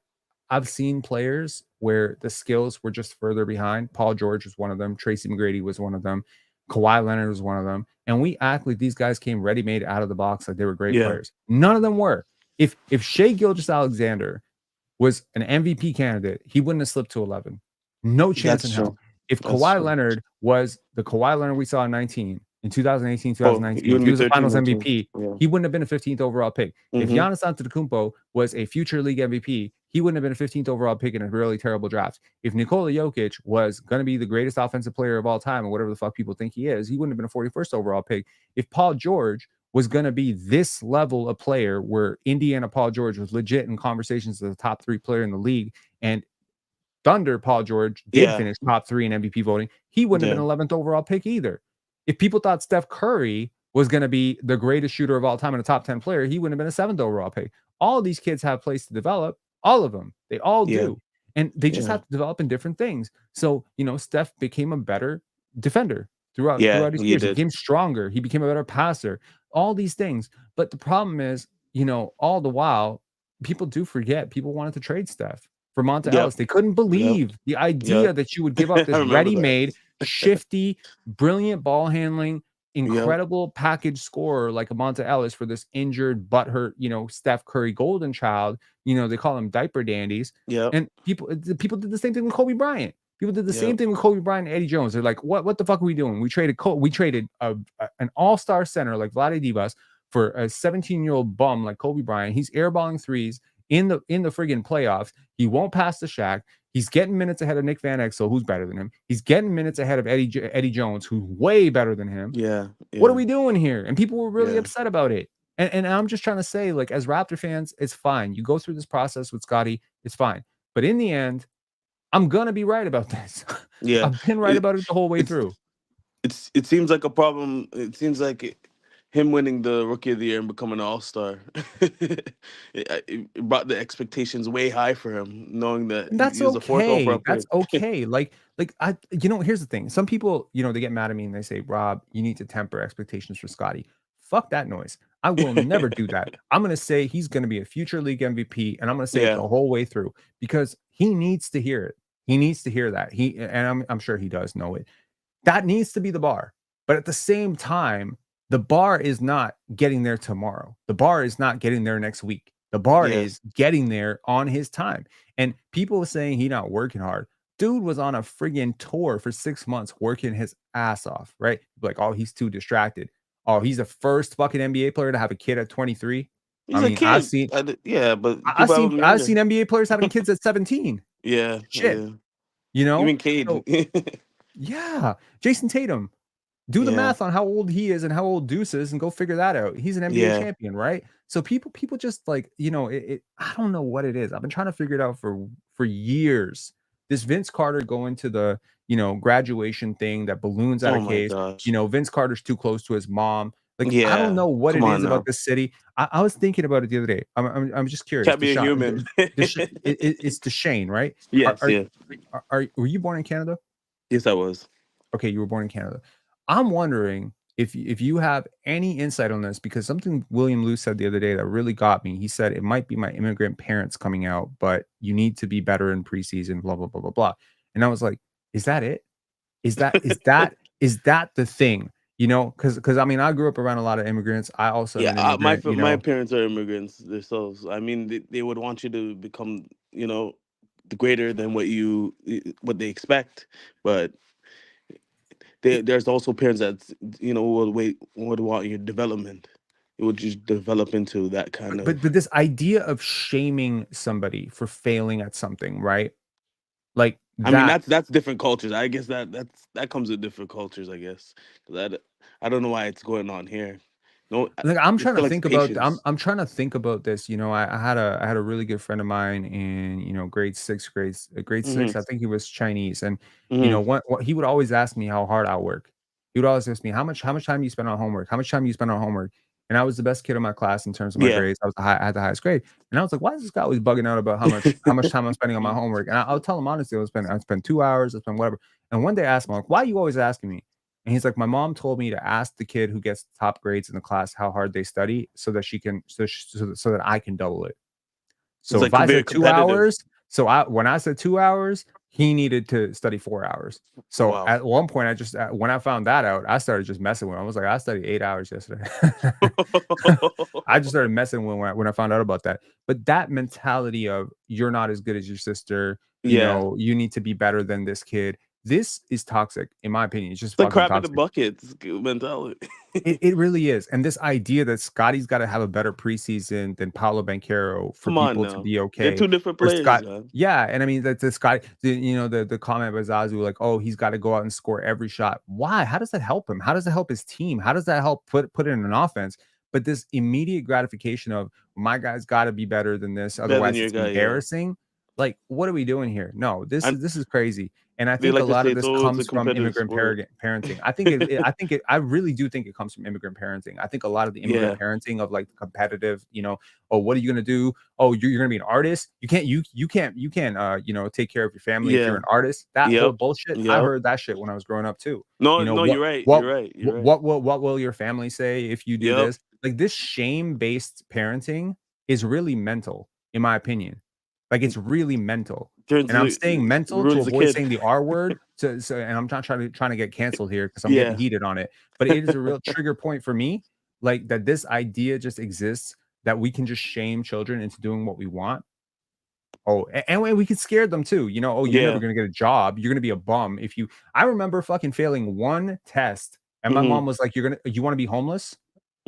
I've seen players where the skills were just further behind. Paul George was one of them. Tracy McGrady was one of them. Kawhi Leonard was one of them. And we act like these guys came ready-made out of the box, like they were great Yeah. players. None of them were. If Shea Gilgeous-Alexander was an MVP candidate, he wouldn't have slipped to 11. No chance in That's hell. true. If That's Kawhi true. Leonard was the Kawhi Leonard we saw in 19, in 2018, Oh, 2019, you if and he me was a 13, finals 19. MVP, Yeah. he wouldn't have been a 15th overall pick. If Mm-hmm. Giannis Antetokounmpo was a future league MVP, he wouldn't have been a 15th overall pick in a really terrible draft. If Nikola Jokic was going to be the greatest offensive player of all time, or whatever the fuck people think he is, he wouldn't have been a 41st overall pick. If Paul George was going to be this level of player where Indiana Paul George was legit in conversations as the top 3 player in the league, and Thunder Paul George did Yeah. finish top 3 in MVP voting, he wouldn't have Yeah. been 11th overall pick either. If people thought Steph Curry was going to be the greatest shooter of all time and a top 10 player, he wouldn't have been a 7th overall pick. All of these kids have place to develop. All of them. They all Yeah. do. And they just Yeah. have to develop in different things. So, Steph became a better defender Yeah. throughout his You years. He did. became stronger. He became a better passer. All these things. But the problem is, all the while, people do forget. People wanted to trade Steph for Monta Yep. Ellis. They couldn't Yep. believe the idea Yep. that you would give up I this remember that. ready-made, shifty, brilliant ball handling, Yep. incredible package scorer like a Monta Ellis for this injured, butthurt, Steph Curry golden child. They call him diaper dandies. Yep. And people did the same thing with Kobe Bryant. People did the same Yep. thing with Kobe Bryant and Eddie Jones. They're like, what the fuck are we doing? We traded an all-star center like Vlade Divas for a 17-year-old bum like Kobe Bryant. He's airballing threes in the friggin' playoffs. He won't pass the Shaq. He's getting minutes ahead of Nick Van Exel, who's better than him. He's getting minutes ahead of Eddie Jones, who's way better than him. Yeah. What are Yeah. we doing here? And people were really Yeah. upset about it. And I'm just trying to say, like, as Raptor fans, it's fine. You go through this process with Scottie, it's fine. But in the end, I'm gonna be right about this. Yeah. I've been right It, about it the whole way it's through. it seems like a problem. It seems like him winning the Rookie of the Year and becoming an All-Star, it brought the expectations way high for him, knowing that And he that's was a fourth overall okay. pick. That's okay. Like I, here's the thing. Some people, they get mad at me and they say, Rob, you need to temper expectations for Scottie. Fuck that noise. I will never do that. I'm gonna say he's gonna be a future league MVP, and I'm gonna say it Yeah. the whole way through because he needs to hear it. He needs to hear that. I'm sure he does know it. That needs to be the bar. But at the same time, the bar is not getting there tomorrow. The bar is not getting there next week. The bar Yeah. is getting there on his time. And people saying he not working hard. Dude was on a friggin' tour for 6 months working his ass off, right? Like, oh, he's too distracted. Oh, he's the first fucking NBA player to have a kid at 23. I He's a mean, I've kid. seen Yeah, but I've people have seen him I've younger. seen NBA players having kids at 17. Yeah. Shit, Yeah. you know? Even Cade. So yeah, Jason Tatum. Do the Yeah. math on how old he is and how old Deuce is and go figure that out. He's an NBA Yeah. champion, right? So people just like, I don't know what it is. I've been trying to figure it out for years. This Vince Carter going to the, graduation thing that balloons out Oh of my case. gosh. Vince Carter's too close to his mom. Like, I don't Yeah. know what Come it on is about now. this city. I was thinking about it the other day. I'm just curious. Can't be a human. It's Deshane, right? Are, Yes. are Yeah. were you born in Canada? Yes, I was. Okay, you were born in Canada. I'm wondering if you have any insight on this because something William Lou said the other day that really got me. He said it might be my immigrant parents coming out, but you need to be better in preseason, blah blah blah blah blah. And I was like, is that it? Is that the thing? Because I mean, I grew up around a lot of immigrants. I also am Yeah, an immigrant. my parents are immigrants themselves. I mean, they would want you to become, the greater than what they expect, but there's also parents that would want your development. It would just develop into that kind But of. this idea of shaming somebody for failing at something, right? Like I mean, that. that's different cultures. I guess that comes with different cultures. I guess 'cause I don't know why it's going on here. No, Like, I'm it trying to still likes think about I'm patience. I'm trying to think about this. I had a really good friend of mine in, grade 6. Hmm. I think he was Chinese. And Hmm. what he would always ask me how hard I work. He would always ask me how much time you spend on homework? How much time you spend on homework? And I was the best kid in my class in terms of my Yeah, grades. I had the highest grade. And I was like, why is this guy always bugging out about how much time I'm spending on my homework? And I'll tell him honestly, I spend 2 hours, I spend whatever. And one day I asked him, like, why are you always asking me? And he's like, my mom told me to ask the kid who gets top grades in the class how hard they study so that she can so that I can double it. it's So if like I very said two competitive. hours, when I said 2 hours, he needed to study 4 hours. So Wow. at one point, when I found that out, I started just messing with him. I was like, I studied 8 hours yesterday. I just started messing with when I found out about that. But that mentality of you're not as good as your sister, Yeah, you need to be better than this kid. This is toxic, in my opinion. It's just it's like fucking crap in the toxic. bucket mentality. It really is. And this idea that Scottie's got to have a better preseason than Paolo Banchero for Come on people to now, be they're okay. two different For players, Scott, man. yeah, and I mean that the Scott, the comment by Zazu, like, oh, he's got to go out and score every shot. Why? How does that help him? How does that help his team? How does that help put it in an offense? But this immediate gratification of my guy's got to be better than this, Better than otherwise your it's guy, yeah. embarrassing. Like, what are we doing here? No, this And is crazy. And I they think a like to lot say of it's this it's a comes from competitive immigrant sport. parenting. I really do think it comes from immigrant parenting. I think a lot of the immigrant Yeah, parenting of like the competitive, oh, what are you gonna do? Oh, you're gonna be an artist. You can't take care of your family if you're yeah, an artist. That whole yep, bullshit. I yep. heard that shit when I was growing up too. No, You know no, what you're right. what You're right. You're what right. what will your family say if you do Yep. this? Like this shame-based parenting is really mental, in my opinion. Like it's really mental. Turns And I'm the saying mental to ruins the avoid kid. saying the R word. And I'm not trying to get canceled here because I'm getting Yeah. heated on it. But it is a real trigger point for me, like that this idea just exists that we can just shame children into doing what we want. Oh, and we could scare them too. You know, oh, you're never Yeah. gonna get a job. You're gonna be a bum if you. I remember fucking failing one test, and my Mm-hmm. mom was like, you want to be homeless?"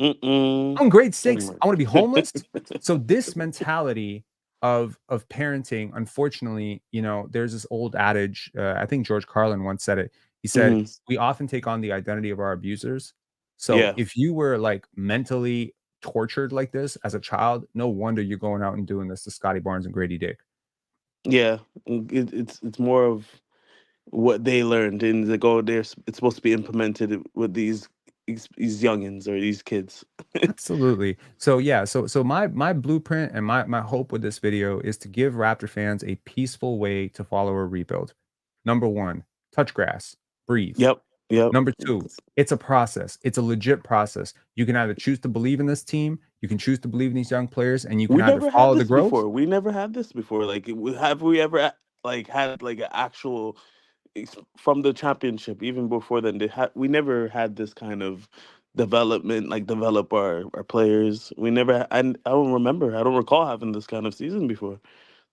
Mm-mm. I'm in grade Oh 6. my. I wanna be homeless? So this mentality of parenting, unfortunately, you know, there's this old adage, I think George Carlin once said it. He said, Hmm. "We often take on the identity of our abusers." So Yeah. if you were, like, mentally tortured like this as a child, no wonder you're going out and doing this to Scottie Barnes and Grady Dick. Yeah. It's more of what they learned, and they go there. It's supposed to be implemented with these youngins or these kids. Absolutely. So yeah, so my blueprint and my hope with this video is to give Raptor fans a peaceful way to follow a rebuild. Number 1, touch grass, breathe. Yep. Yep. Number 2, it's a process. It's a legit process. You can either choose to believe in this team, you can choose to believe in these young players, and you can We either never had follow the this growth. before. We never had this before. Like, have we ever like had like an actual from the championship? Even before then, we never had this kind of development, like develop our players. We never. I don't remember. I don't recall having this kind of season before.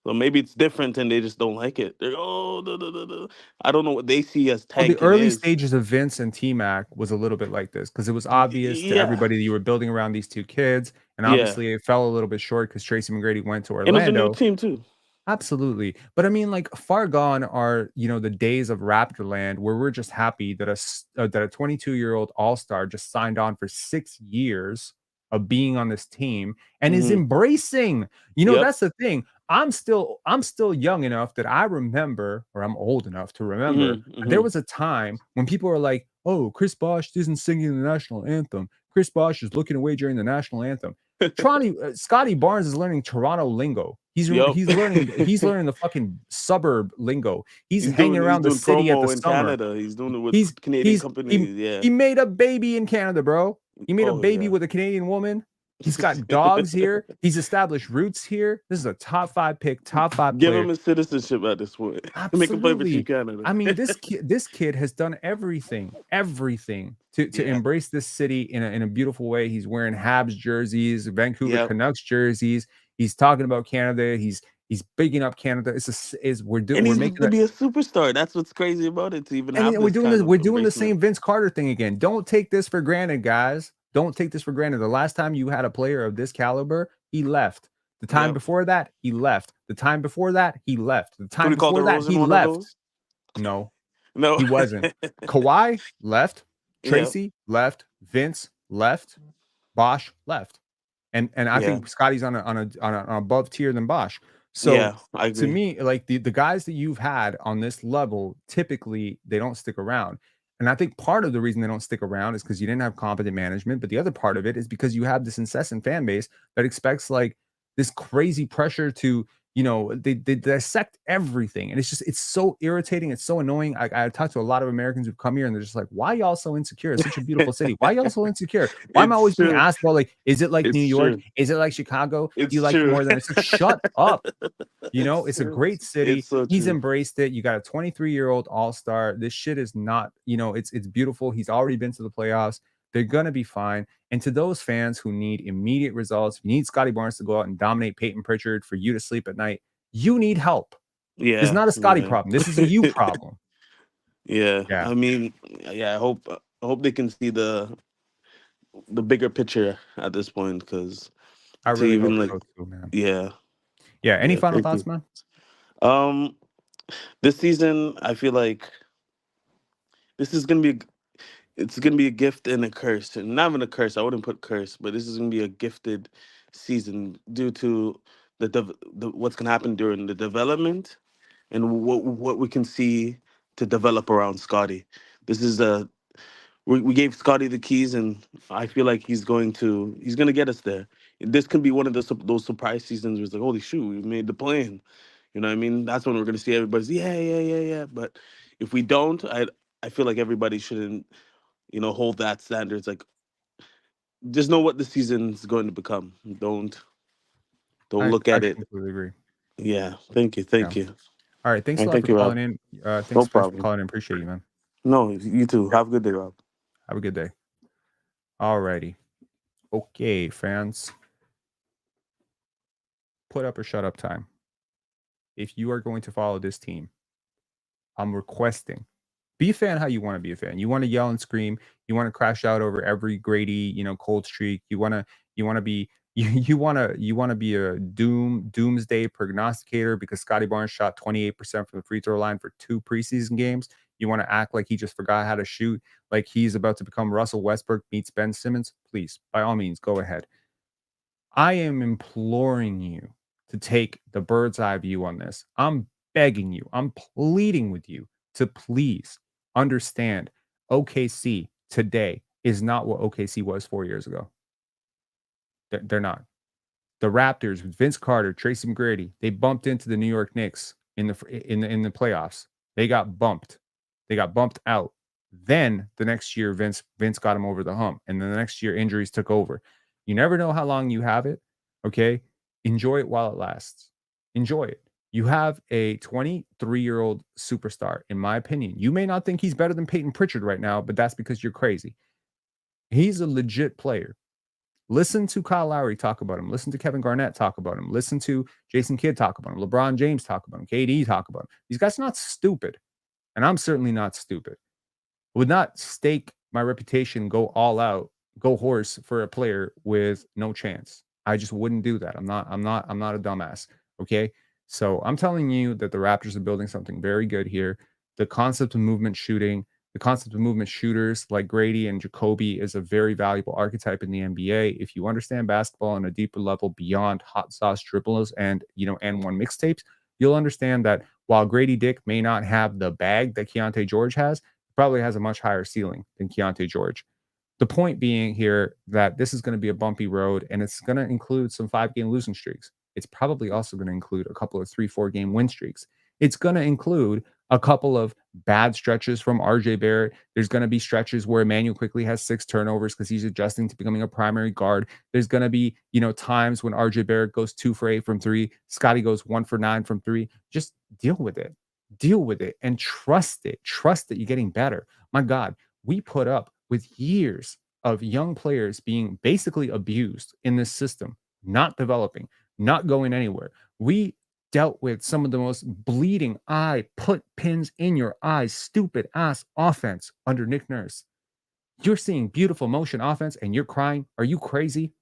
So maybe it's different, and they just don't like it. They're oh, duh, duh, duh, duh." I don't know what they see as Well, the tanking early is. stages of Vince and T-Mac was a little bit like this because it was obvious to Yeah, everybody that you were building around these 2 kids, and yeah, obviously it fell a little bit short because Tracy McGrady went to and it was a new Orlando. team too. Absolutely. But I mean, like, far gone are, you know, the days of Raptorland where we're just happy that that a 22-year-old all-star just signed on for 6 years of being on this team and is Hmm. embracing. You know, Yep. that's the thing. I'm still young enough that I remember, or I'm old enough to remember, Hmm. there Hmm. was a time when people were like, "Oh, Chris Bosh isn't singing the national anthem. Chris Bosh is looking away during the national anthem." Scottie Barnes is learning Toronto lingo. He's Yep. he's learning the fucking suburb lingo. He's hanging He's around the doing city at the promo in summer. Canada. He's doing it with He's Canadian he's he companies. Yeah. he made a baby in Canada, bro. He made a Oh baby yeah. with a Canadian woman. He's got dogs here. He's established roots here. This is a top 5 pick, top 5 Give him player. his citizenship at this point. Make him play for Team Absolutely. Canada. I mean, this kid has done everything to Yeah. embrace this city in a beautiful way. He's wearing Habs jerseys, Vancouver Yep. Canucks jerseys. He's talking about Canada. He's bigging up Canada. And We're he's making to it. be a superstar. That's what's crazy about it. To even And have then we're this doing this. kind of We're doing the embracement. same Vince Carter thing again. Don't take this for granted, guys. Don't take this for granted. The last time you had a player of this caliber, he left. The time Yep. before that, he left. The time before that, he left. The Could time we call before that, he DeRozan one of left. those? No, No. he wasn't. Kawhi left, Yep. Tracy left, Vince left, Bosch left, and I Yeah. think Scotty's on an above tier than Bosch. So Yeah. I to agree. me, like the guys that you've had on this level, typically they don't stick around. And I think part of the reason they don't stick around is because you didn't have competent management. But the other part of it is because you have this incessant fan base that expects like this crazy pressure to they dissect everything, and it's so irritating, it's so annoying. I talked to a lot of Americans who've come here and they're just like, why y'all so insecure? It's such a beautiful city. Why y'all so insecure? Why am I It's always being true. asked about, like, is it like New It's York? true. Is it like Chicago? Do you It's like it true. more than it's like, shut up. It's a great It's city. so He's true. embraced it. You got a 23-year-old all-star. This shit is not, it's beautiful. He's already been to the playoffs. They're gonna be fine. And to those fans who need immediate results, you need Scottie Barnes to go out and dominate Peyton Pritchard for you to sleep at night. You need help. This is Yeah. not a Scotty Yeah. problem. This is a you problem. Yeah. Yeah, I mean, yeah. I hope they can see the bigger picture at this point, because I to really hope even like, so too, man. yeah, Yeah. Any yeah. final Thank thoughts, you. man? Um, this season, I feel like this is gonna be it's gonna be a gift and a curse, and not even a curse. I wouldn't put curse, but this is gonna be a gifted season due to the what's gonna happen during the development and what we can see to develop around Scotty. This is we gave Scotty the keys, and I feel like he's gonna get us there. This can be one of those surprise seasons where it's like, holy shoot, we made the plan. You know what I mean? That's when we're gonna see everybody's yeah, yeah, yeah, yeah. But if we don't, I feel like everybody shouldn't, hold that standard. It's like, just know what the season's going to become. Don't I look I at it. completely agree. Yeah. Thank you. Yeah. Thank you. All right. Thanks a And lot for thank you, calling Rob. in. No Thanks for problem. calling in. Appreciate you, man. No, you too. Have a good day, Rob. Have a good day. All righty. Okay, fans. Put up or shut up time. if you are going to follow this team, I'm requesting, be a fan how you want to be a fan. You want to yell and scream. You want to crash out over every Grady, cold streak. You want to be you want to be a doomsday prognosticator because Scottie Barnes shot 28% from the free throw line for 2 preseason games. You want to act like he just forgot how to shoot, like he's about to become Russell Westbrook meets Ben Simmons. Please, by all means, go ahead. I am imploring you to take the bird's eye view on this. I'm begging you, I'm pleading with you to please understand OKC today is not what OKC was 4 years ago. They're not. The Raptors with Vince Carter, Tracy McGrady, they bumped into the New York Knicks in the playoffs. They got bumped. They got bumped out. Then the next year, Vince got him over the hump, and then the next year, injuries took over. You never know how long you have it. Okay, enjoy it while it lasts. Enjoy it. You have a 23-year-old superstar, in my opinion. You may not think he's better than Peyton Pritchard right now, but that's because you're crazy. He's a legit player. Listen to Kyle Lowry talk about him. Listen to Kevin Garnett talk about him. Listen to Jason Kidd talk about him. LeBron James talk about him. KD talk about him. These guys are not stupid. And I'm certainly not stupid. I would not stake my reputation, go all out, go horse for a player with no chance. I just wouldn't do that. I'm not a dumbass. Okay. So I'm telling you that the Raptors are building something very good here. The concept of movement shooting, the concept of movement shooters like Grady and Jacoby is a very valuable archetype in the NBA. If you understand basketball on a deeper level beyond hot sauce dribblers and and one mixtapes, you'll understand that while Grady Dick may not have the bag that Keontae George has, probably has a much higher ceiling than Keontae George. The point being here that this is going to be a bumpy road and it's going to include some 5-game losing streaks. It's probably also going to include a couple of 3-4 game win streaks. It's going to include a couple of bad stretches from RJ Barrett. There's going to be stretches where Emmanuel quickly has 6 turnovers because he's adjusting to becoming a primary guard. There's going to be, times when RJ Barrett goes 2 for 8 from 3, Scottie goes 1 for 9 from 3. Just deal with it. Deal with it and trust it. Trust that you're getting better. My God, we put up with years of young players being basically abused in this system, not developing, not going anywhere. We dealt with some of the most bleeding eye, put pins in your eyes, stupid ass offense under Nick Nurse. You're seeing beautiful motion offense and you're crying. Are you crazy?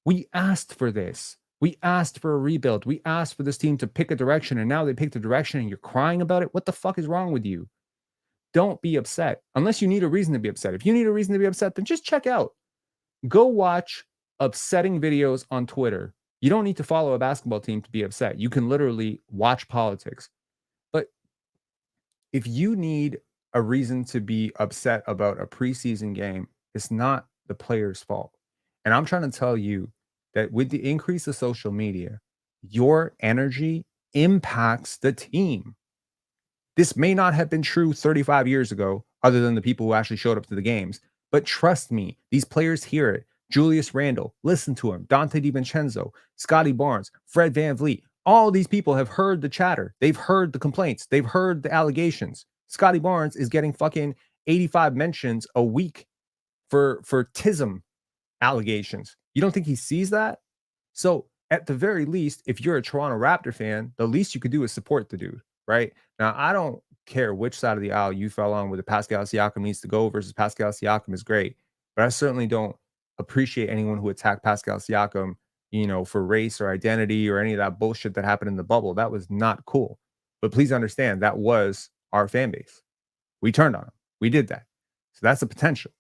We asked for this. We asked for a rebuild. We asked for this team to pick a direction, and now they picked a direction and you're crying about it? What the fuck is wrong with you? Don't be upset unless you need a reason to be upset. If you need a reason to be upset, then just check out. Go watch upsetting videos on Twitter. You don't need to follow a basketball team to be upset. You can literally watch politics. But if you need a reason to be upset about a preseason game, it's not the player's fault. And I'm trying to tell you that with the increase of social media, your energy impacts the team. This may not have been true 35 years ago, other than the people who actually showed up to the games. But trust me, these players hear it. Julius Randle, listen to him. Dante DiVincenzo, Scottie Barnes, Fred VanVleet. All these people have heard the chatter. They've heard the complaints. They've heard the allegations. Scottie Barnes is getting fucking 85 mentions a week for TISM allegations. You don't think he sees that? So at the very least, if you're a Toronto Raptor fan, the least you could do is support the dude, right? Now, I don't care which side of the aisle you fell on, whether Pascal Siakam needs to go versus Pascal Siakam is great, but I certainly don't appreciate anyone who attacked Pascal Siakam, for race or identity or any of that bullshit that happened in the bubble. That was not cool. But please understand that was our fan base. We turned on him. We did that. So that's the potential.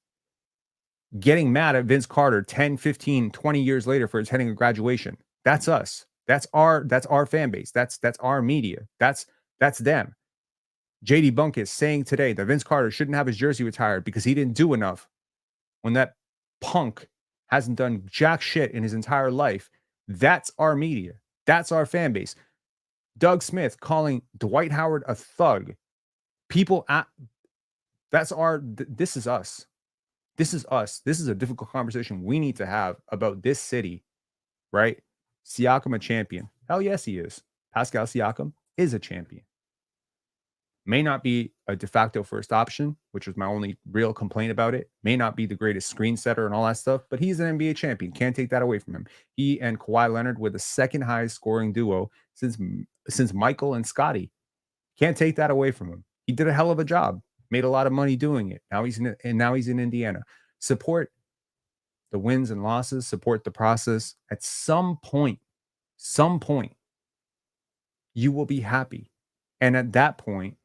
Getting mad at Vince Carter 10, 15, 20 years later for attending a graduation. That's us. That's our fan base. That's our media. That's them. JD Bunkis saying today that Vince Carter shouldn't have his jersey retired because he didn't do enough when that punk hasn't done jack shit in his entire life. That's our media. That's our fan base. Doug Smith calling Dwight Howard a thug. This is us. This is us. This is a difficult conversation we need to have about this city, right? Siakam a champion. Hell yes, he is. Pascal Siakam is a champion. May not be a de facto first option, which was my only real complaint about it. May not be the greatest screen setter and all that stuff, but he's an NBA champion. Can't take that away from him. He and Kawhi Leonard were the second highest scoring duo since since Michael and Scottie. Can't take that away from him. He did a hell of a job, made a lot of money doing it. Now he's in Indiana. Support the wins and losses, support the process. At some point, you will be happy. And at that point,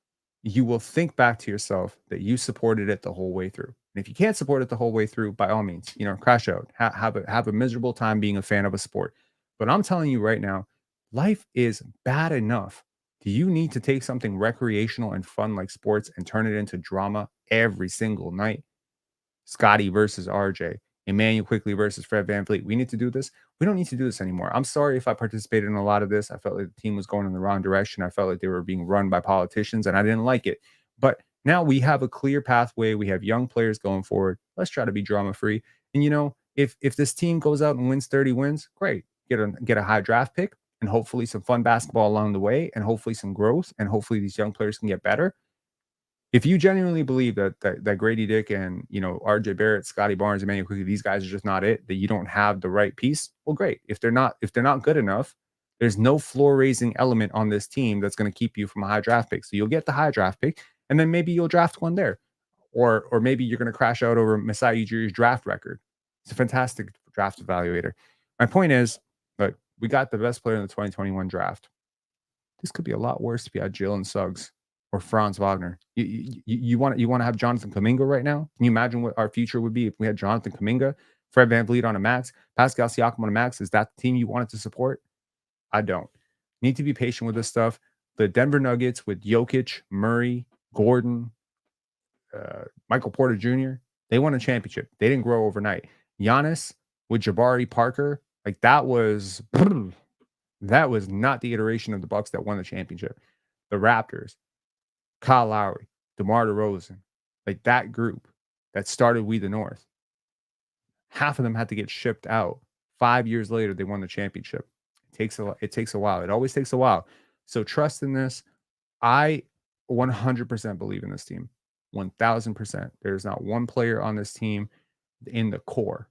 you will think back to yourself that you supported it the whole way through. And if you can't support it the whole way through, by all means, crash out, have a miserable time being a fan of a sport. But I'm telling you right now, life is bad enough. Do you need to take something recreational and fun like sports and turn it into drama every single night? Scottie versus RJ, Emmanuel Quickly versus Fred VanVleet. We need to do this. We don't need to do this anymore. I'm sorry if I participated in a lot of this. I felt like the team was going in the wrong direction. I felt like they were being run by politicians and I didn't like it. But now we have a clear pathway. We have young players going forward. Let's try to be drama free. And if this team goes out and wins 30 wins, great. Get a high draft pick and hopefully some fun basketball along the way and hopefully some growth and hopefully these young players can get better. If you genuinely believe that Grady Dick and RJ Barrett, Scottie Barnes, Emmanuel Quickly, these guys are just not it, that you don't have the right piece, well, great. If they're not good enough, there's no floor raising element on this team that's going to keep you from a high draft pick. So you'll get the high draft pick, and then maybe you'll draft one there, or maybe you're going to crash out over Masai Ujiri's draft record. It's a fantastic draft evaluator. My point is, look, we got the best player in the 2021 draft. This could be a lot worse if you had Jalen Suggs or Franz Wagner. You want to have Jonathan Kuminga right now? Can you imagine what our future would be if we had Jonathan Kuminga, Fred VanVleet on a max, Pascal Siakam on a max? Is that the team you wanted to support? I don't. Need to be patient with this stuff. The Denver Nuggets with Jokic, Murray, Gordon, Michael Porter Jr., they won a championship. They didn't grow overnight. Giannis with Jabari Parker, like that was not the iteration of the Bucks that won the championship. The Raptors, Kyle Lowry, DeMar DeRozan, like that group that started We the North. Half of them had to get shipped out. 5 years later, they won the championship. It takes a while. It always takes a while. So trust in this. I 100% believe in this team. 1,000%. There's not one player on this team in the core.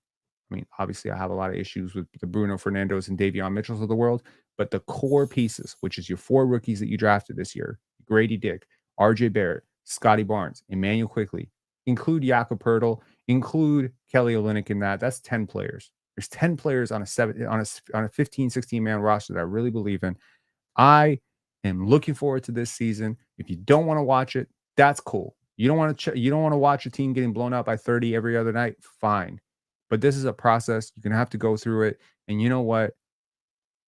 I mean, obviously, I have a lot of issues with the Bruno Fernandos and Davion Mitchells of the world, but the core pieces, which is your 4 rookies that you drafted this year, Grady Dick, RJ Barrett, Scottie Barnes, Emmanuel Quickly, include Jakob Poeltl, include Kelly Olynyk in that. That's 10 players. There's 10 players on a 15, 16 man roster that I really believe in. I am looking forward to this season. If you don't want to watch it, that's cool. You don't want to watch a team getting blown out by 30 every other night. Fine. But this is a process. You're going to have to go through it. And you know what?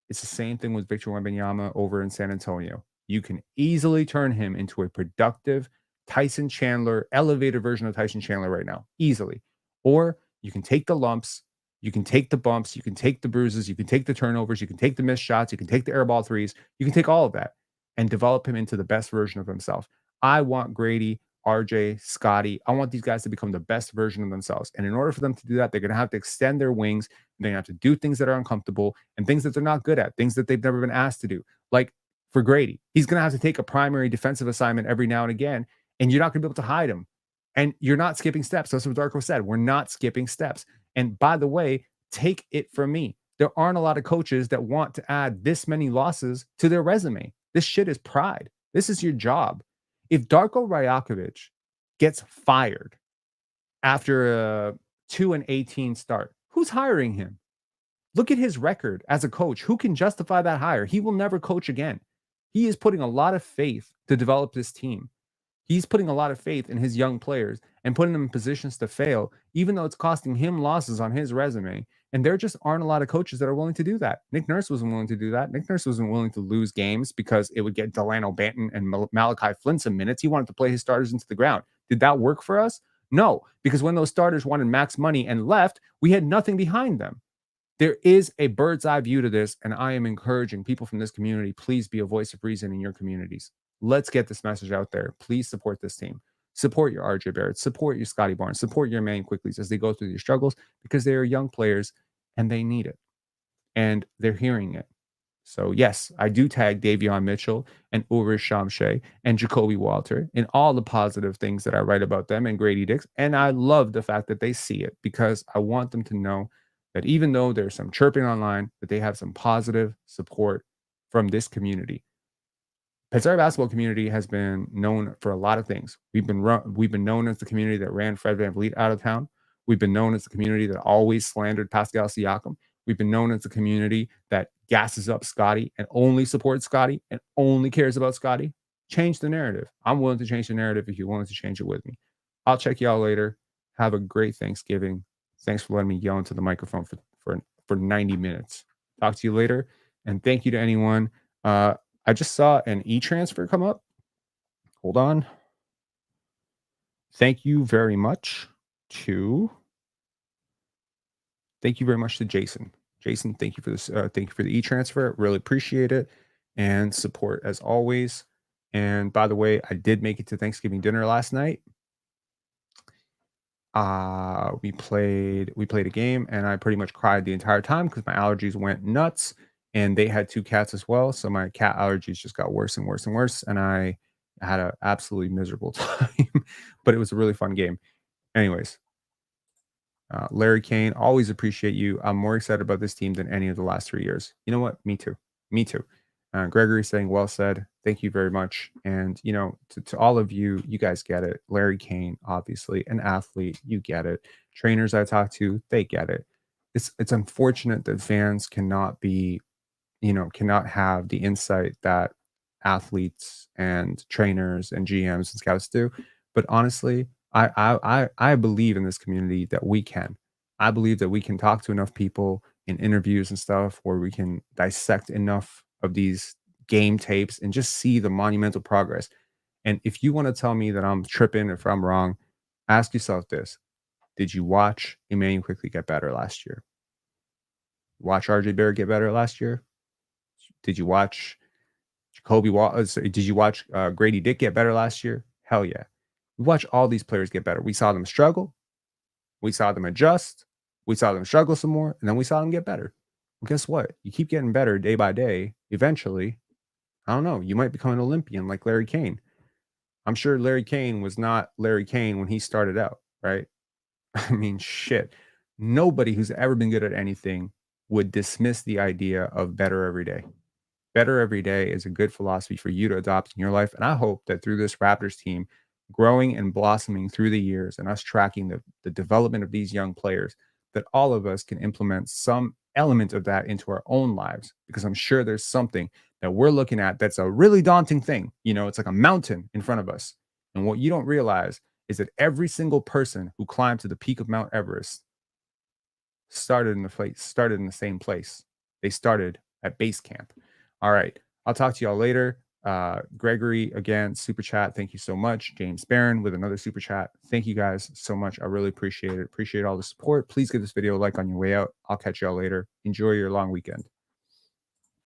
It's the same thing with Victor Wembanyama over in San Antonio. You can easily turn him into a productive Tyson Chandler, elevated version of Tyson Chandler right now. Easily. Or you can take the lumps, you can take the bumps, you can take the bruises, you can take the turnovers, you can take the missed shots, you can take the airball threes, you can take all of that and develop him into the best version of himself. I want Grady, RJ, Scottie. I want these guys to become the best version of themselves. And in order for them to do that, they're going to have to extend their wings. They're going to have to do things that are uncomfortable and things that they're not good at, things that they've never been asked to do. Like for Grady, he's going to have to take a primary defensive assignment every now and again, and you're not going to be able to hide him. And you're not skipping steps. That's what Darko said. We're not skipping steps. And by the way, take it from me. There aren't a lot of coaches that want to add this many losses to their resume. This shit is pride. This is your job. If Darko Rajakovic gets fired after a 2-18 start, who's hiring him? Look at his record as a coach. Who can justify that hire? He will never coach again. He is putting a lot of faith to develop this team. He's putting a lot of faith in his young players and putting them in positions to fail, even though it's costing him losses on his resume. And there just aren't a lot of coaches that are willing to do that. Nick Nurse wasn't willing to do that. Nick Nurse wasn't willing to lose games because it would get Delano Banton and Malachi Flynn some minutes. He wanted to play his starters into the ground. Did that work for us? No, because when those starters wanted max money and left, we had nothing behind them. There is a bird's eye view to this, and I am encouraging people from this community, please be a voice of reason in your communities. Let's get this message out there. Please support this team. Support your RJ Barrett. Support your Scottie Barnes. Support your Emmanuel Quicklys as they go through these struggles because they are young players and they need it. And they're hearing it. So, yes, I do tag Davion Mitchell and Ulrich Shamshay and Jacoby Walter in all the positive things that I write about them and Grady Dix. And I love the fact that they see it because I want them to know that even though there's some chirping online, that they have some positive support from this community. Pittsburgh basketball community has been known for a lot of things. We've been known as the community that ran Fred VanVleet out of town. We've been known as the community that always slandered Pascal Siakam. We've been known as the community that gasses up Scottie and only supports Scottie and only cares about Scottie. Change the narrative. I'm willing to change the narrative if you're willing to change it with me. I'll check y'all later. Have a great Thanksgiving. Thanks for letting me yell into the microphone for 90 minutes. Talk to you later. And thank you to anyone. I just saw an e-transfer come up. Hold on. Thank you very much to Jason. Jason, thank you for this. Thank you for the e-transfer. Really appreciate it and support as always. And by the way, I did make it to Thanksgiving dinner last night. We played a game and I pretty much cried the entire time because my allergies went nuts. And they had 2 cats as well, so my cat allergies just got worse and worse and worse, and I had an absolutely miserable time, but it was a really fun game. Anyways, Larry Kane, always appreciate you. I'm more excited about this team than any of the last 3 years. You know what? Me too. Me too. Gregory saying, well said. Thank you very much. And, you know, to all of you, you guys get it. Larry Kane, obviously, an athlete, you get it. Trainers I talk to, they get it. It's unfortunate that fans cannot be, cannot have the insight that athletes and trainers and GMs and scouts do. But honestly, I believe in this community that we can. I believe that we can talk to enough people in interviews and stuff where we can dissect enough of these game tapes and just see the monumental progress. And if you want to tell me that I'm tripping, if I'm wrong, ask yourself this. Did you watch Emmanuel quickly get better last year? Watch RJ Barrett get better last year? Did you watch did you watch Grady Dick get better last year? Hell yeah. We watch all these players get better. We saw them struggle. We saw them adjust. We saw them struggle some more. And then we saw them get better. Well, guess what? You keep getting better day by day. Eventually, I don't know, you might become an Olympian like Larry Kane. I'm sure Larry Kane was not Larry Kane when he started out, right? I mean, shit. Nobody who's ever been good at anything would dismiss the idea of better every day. Better every day is a good philosophy for you to adopt in your life. And I hope that through this Raptors team growing and blossoming through the years and us tracking the development of these young players, that all of us can implement some element of that into our own lives, because I'm sure there's something that we're looking at that's a really daunting thing. You know, it's like a mountain in front of us. And what you don't realize is that every single person who climbed to the peak of Mount Everest started in the same place. They started at base camp. All right. I'll talk to y'all later. Gregory, again, super chat. Thank you so much. James Barron with another super chat. Thank you guys so much. I really appreciate it. Appreciate all the support. Please give this video a like on your way out. I'll catch y'all later. Enjoy your long weekend.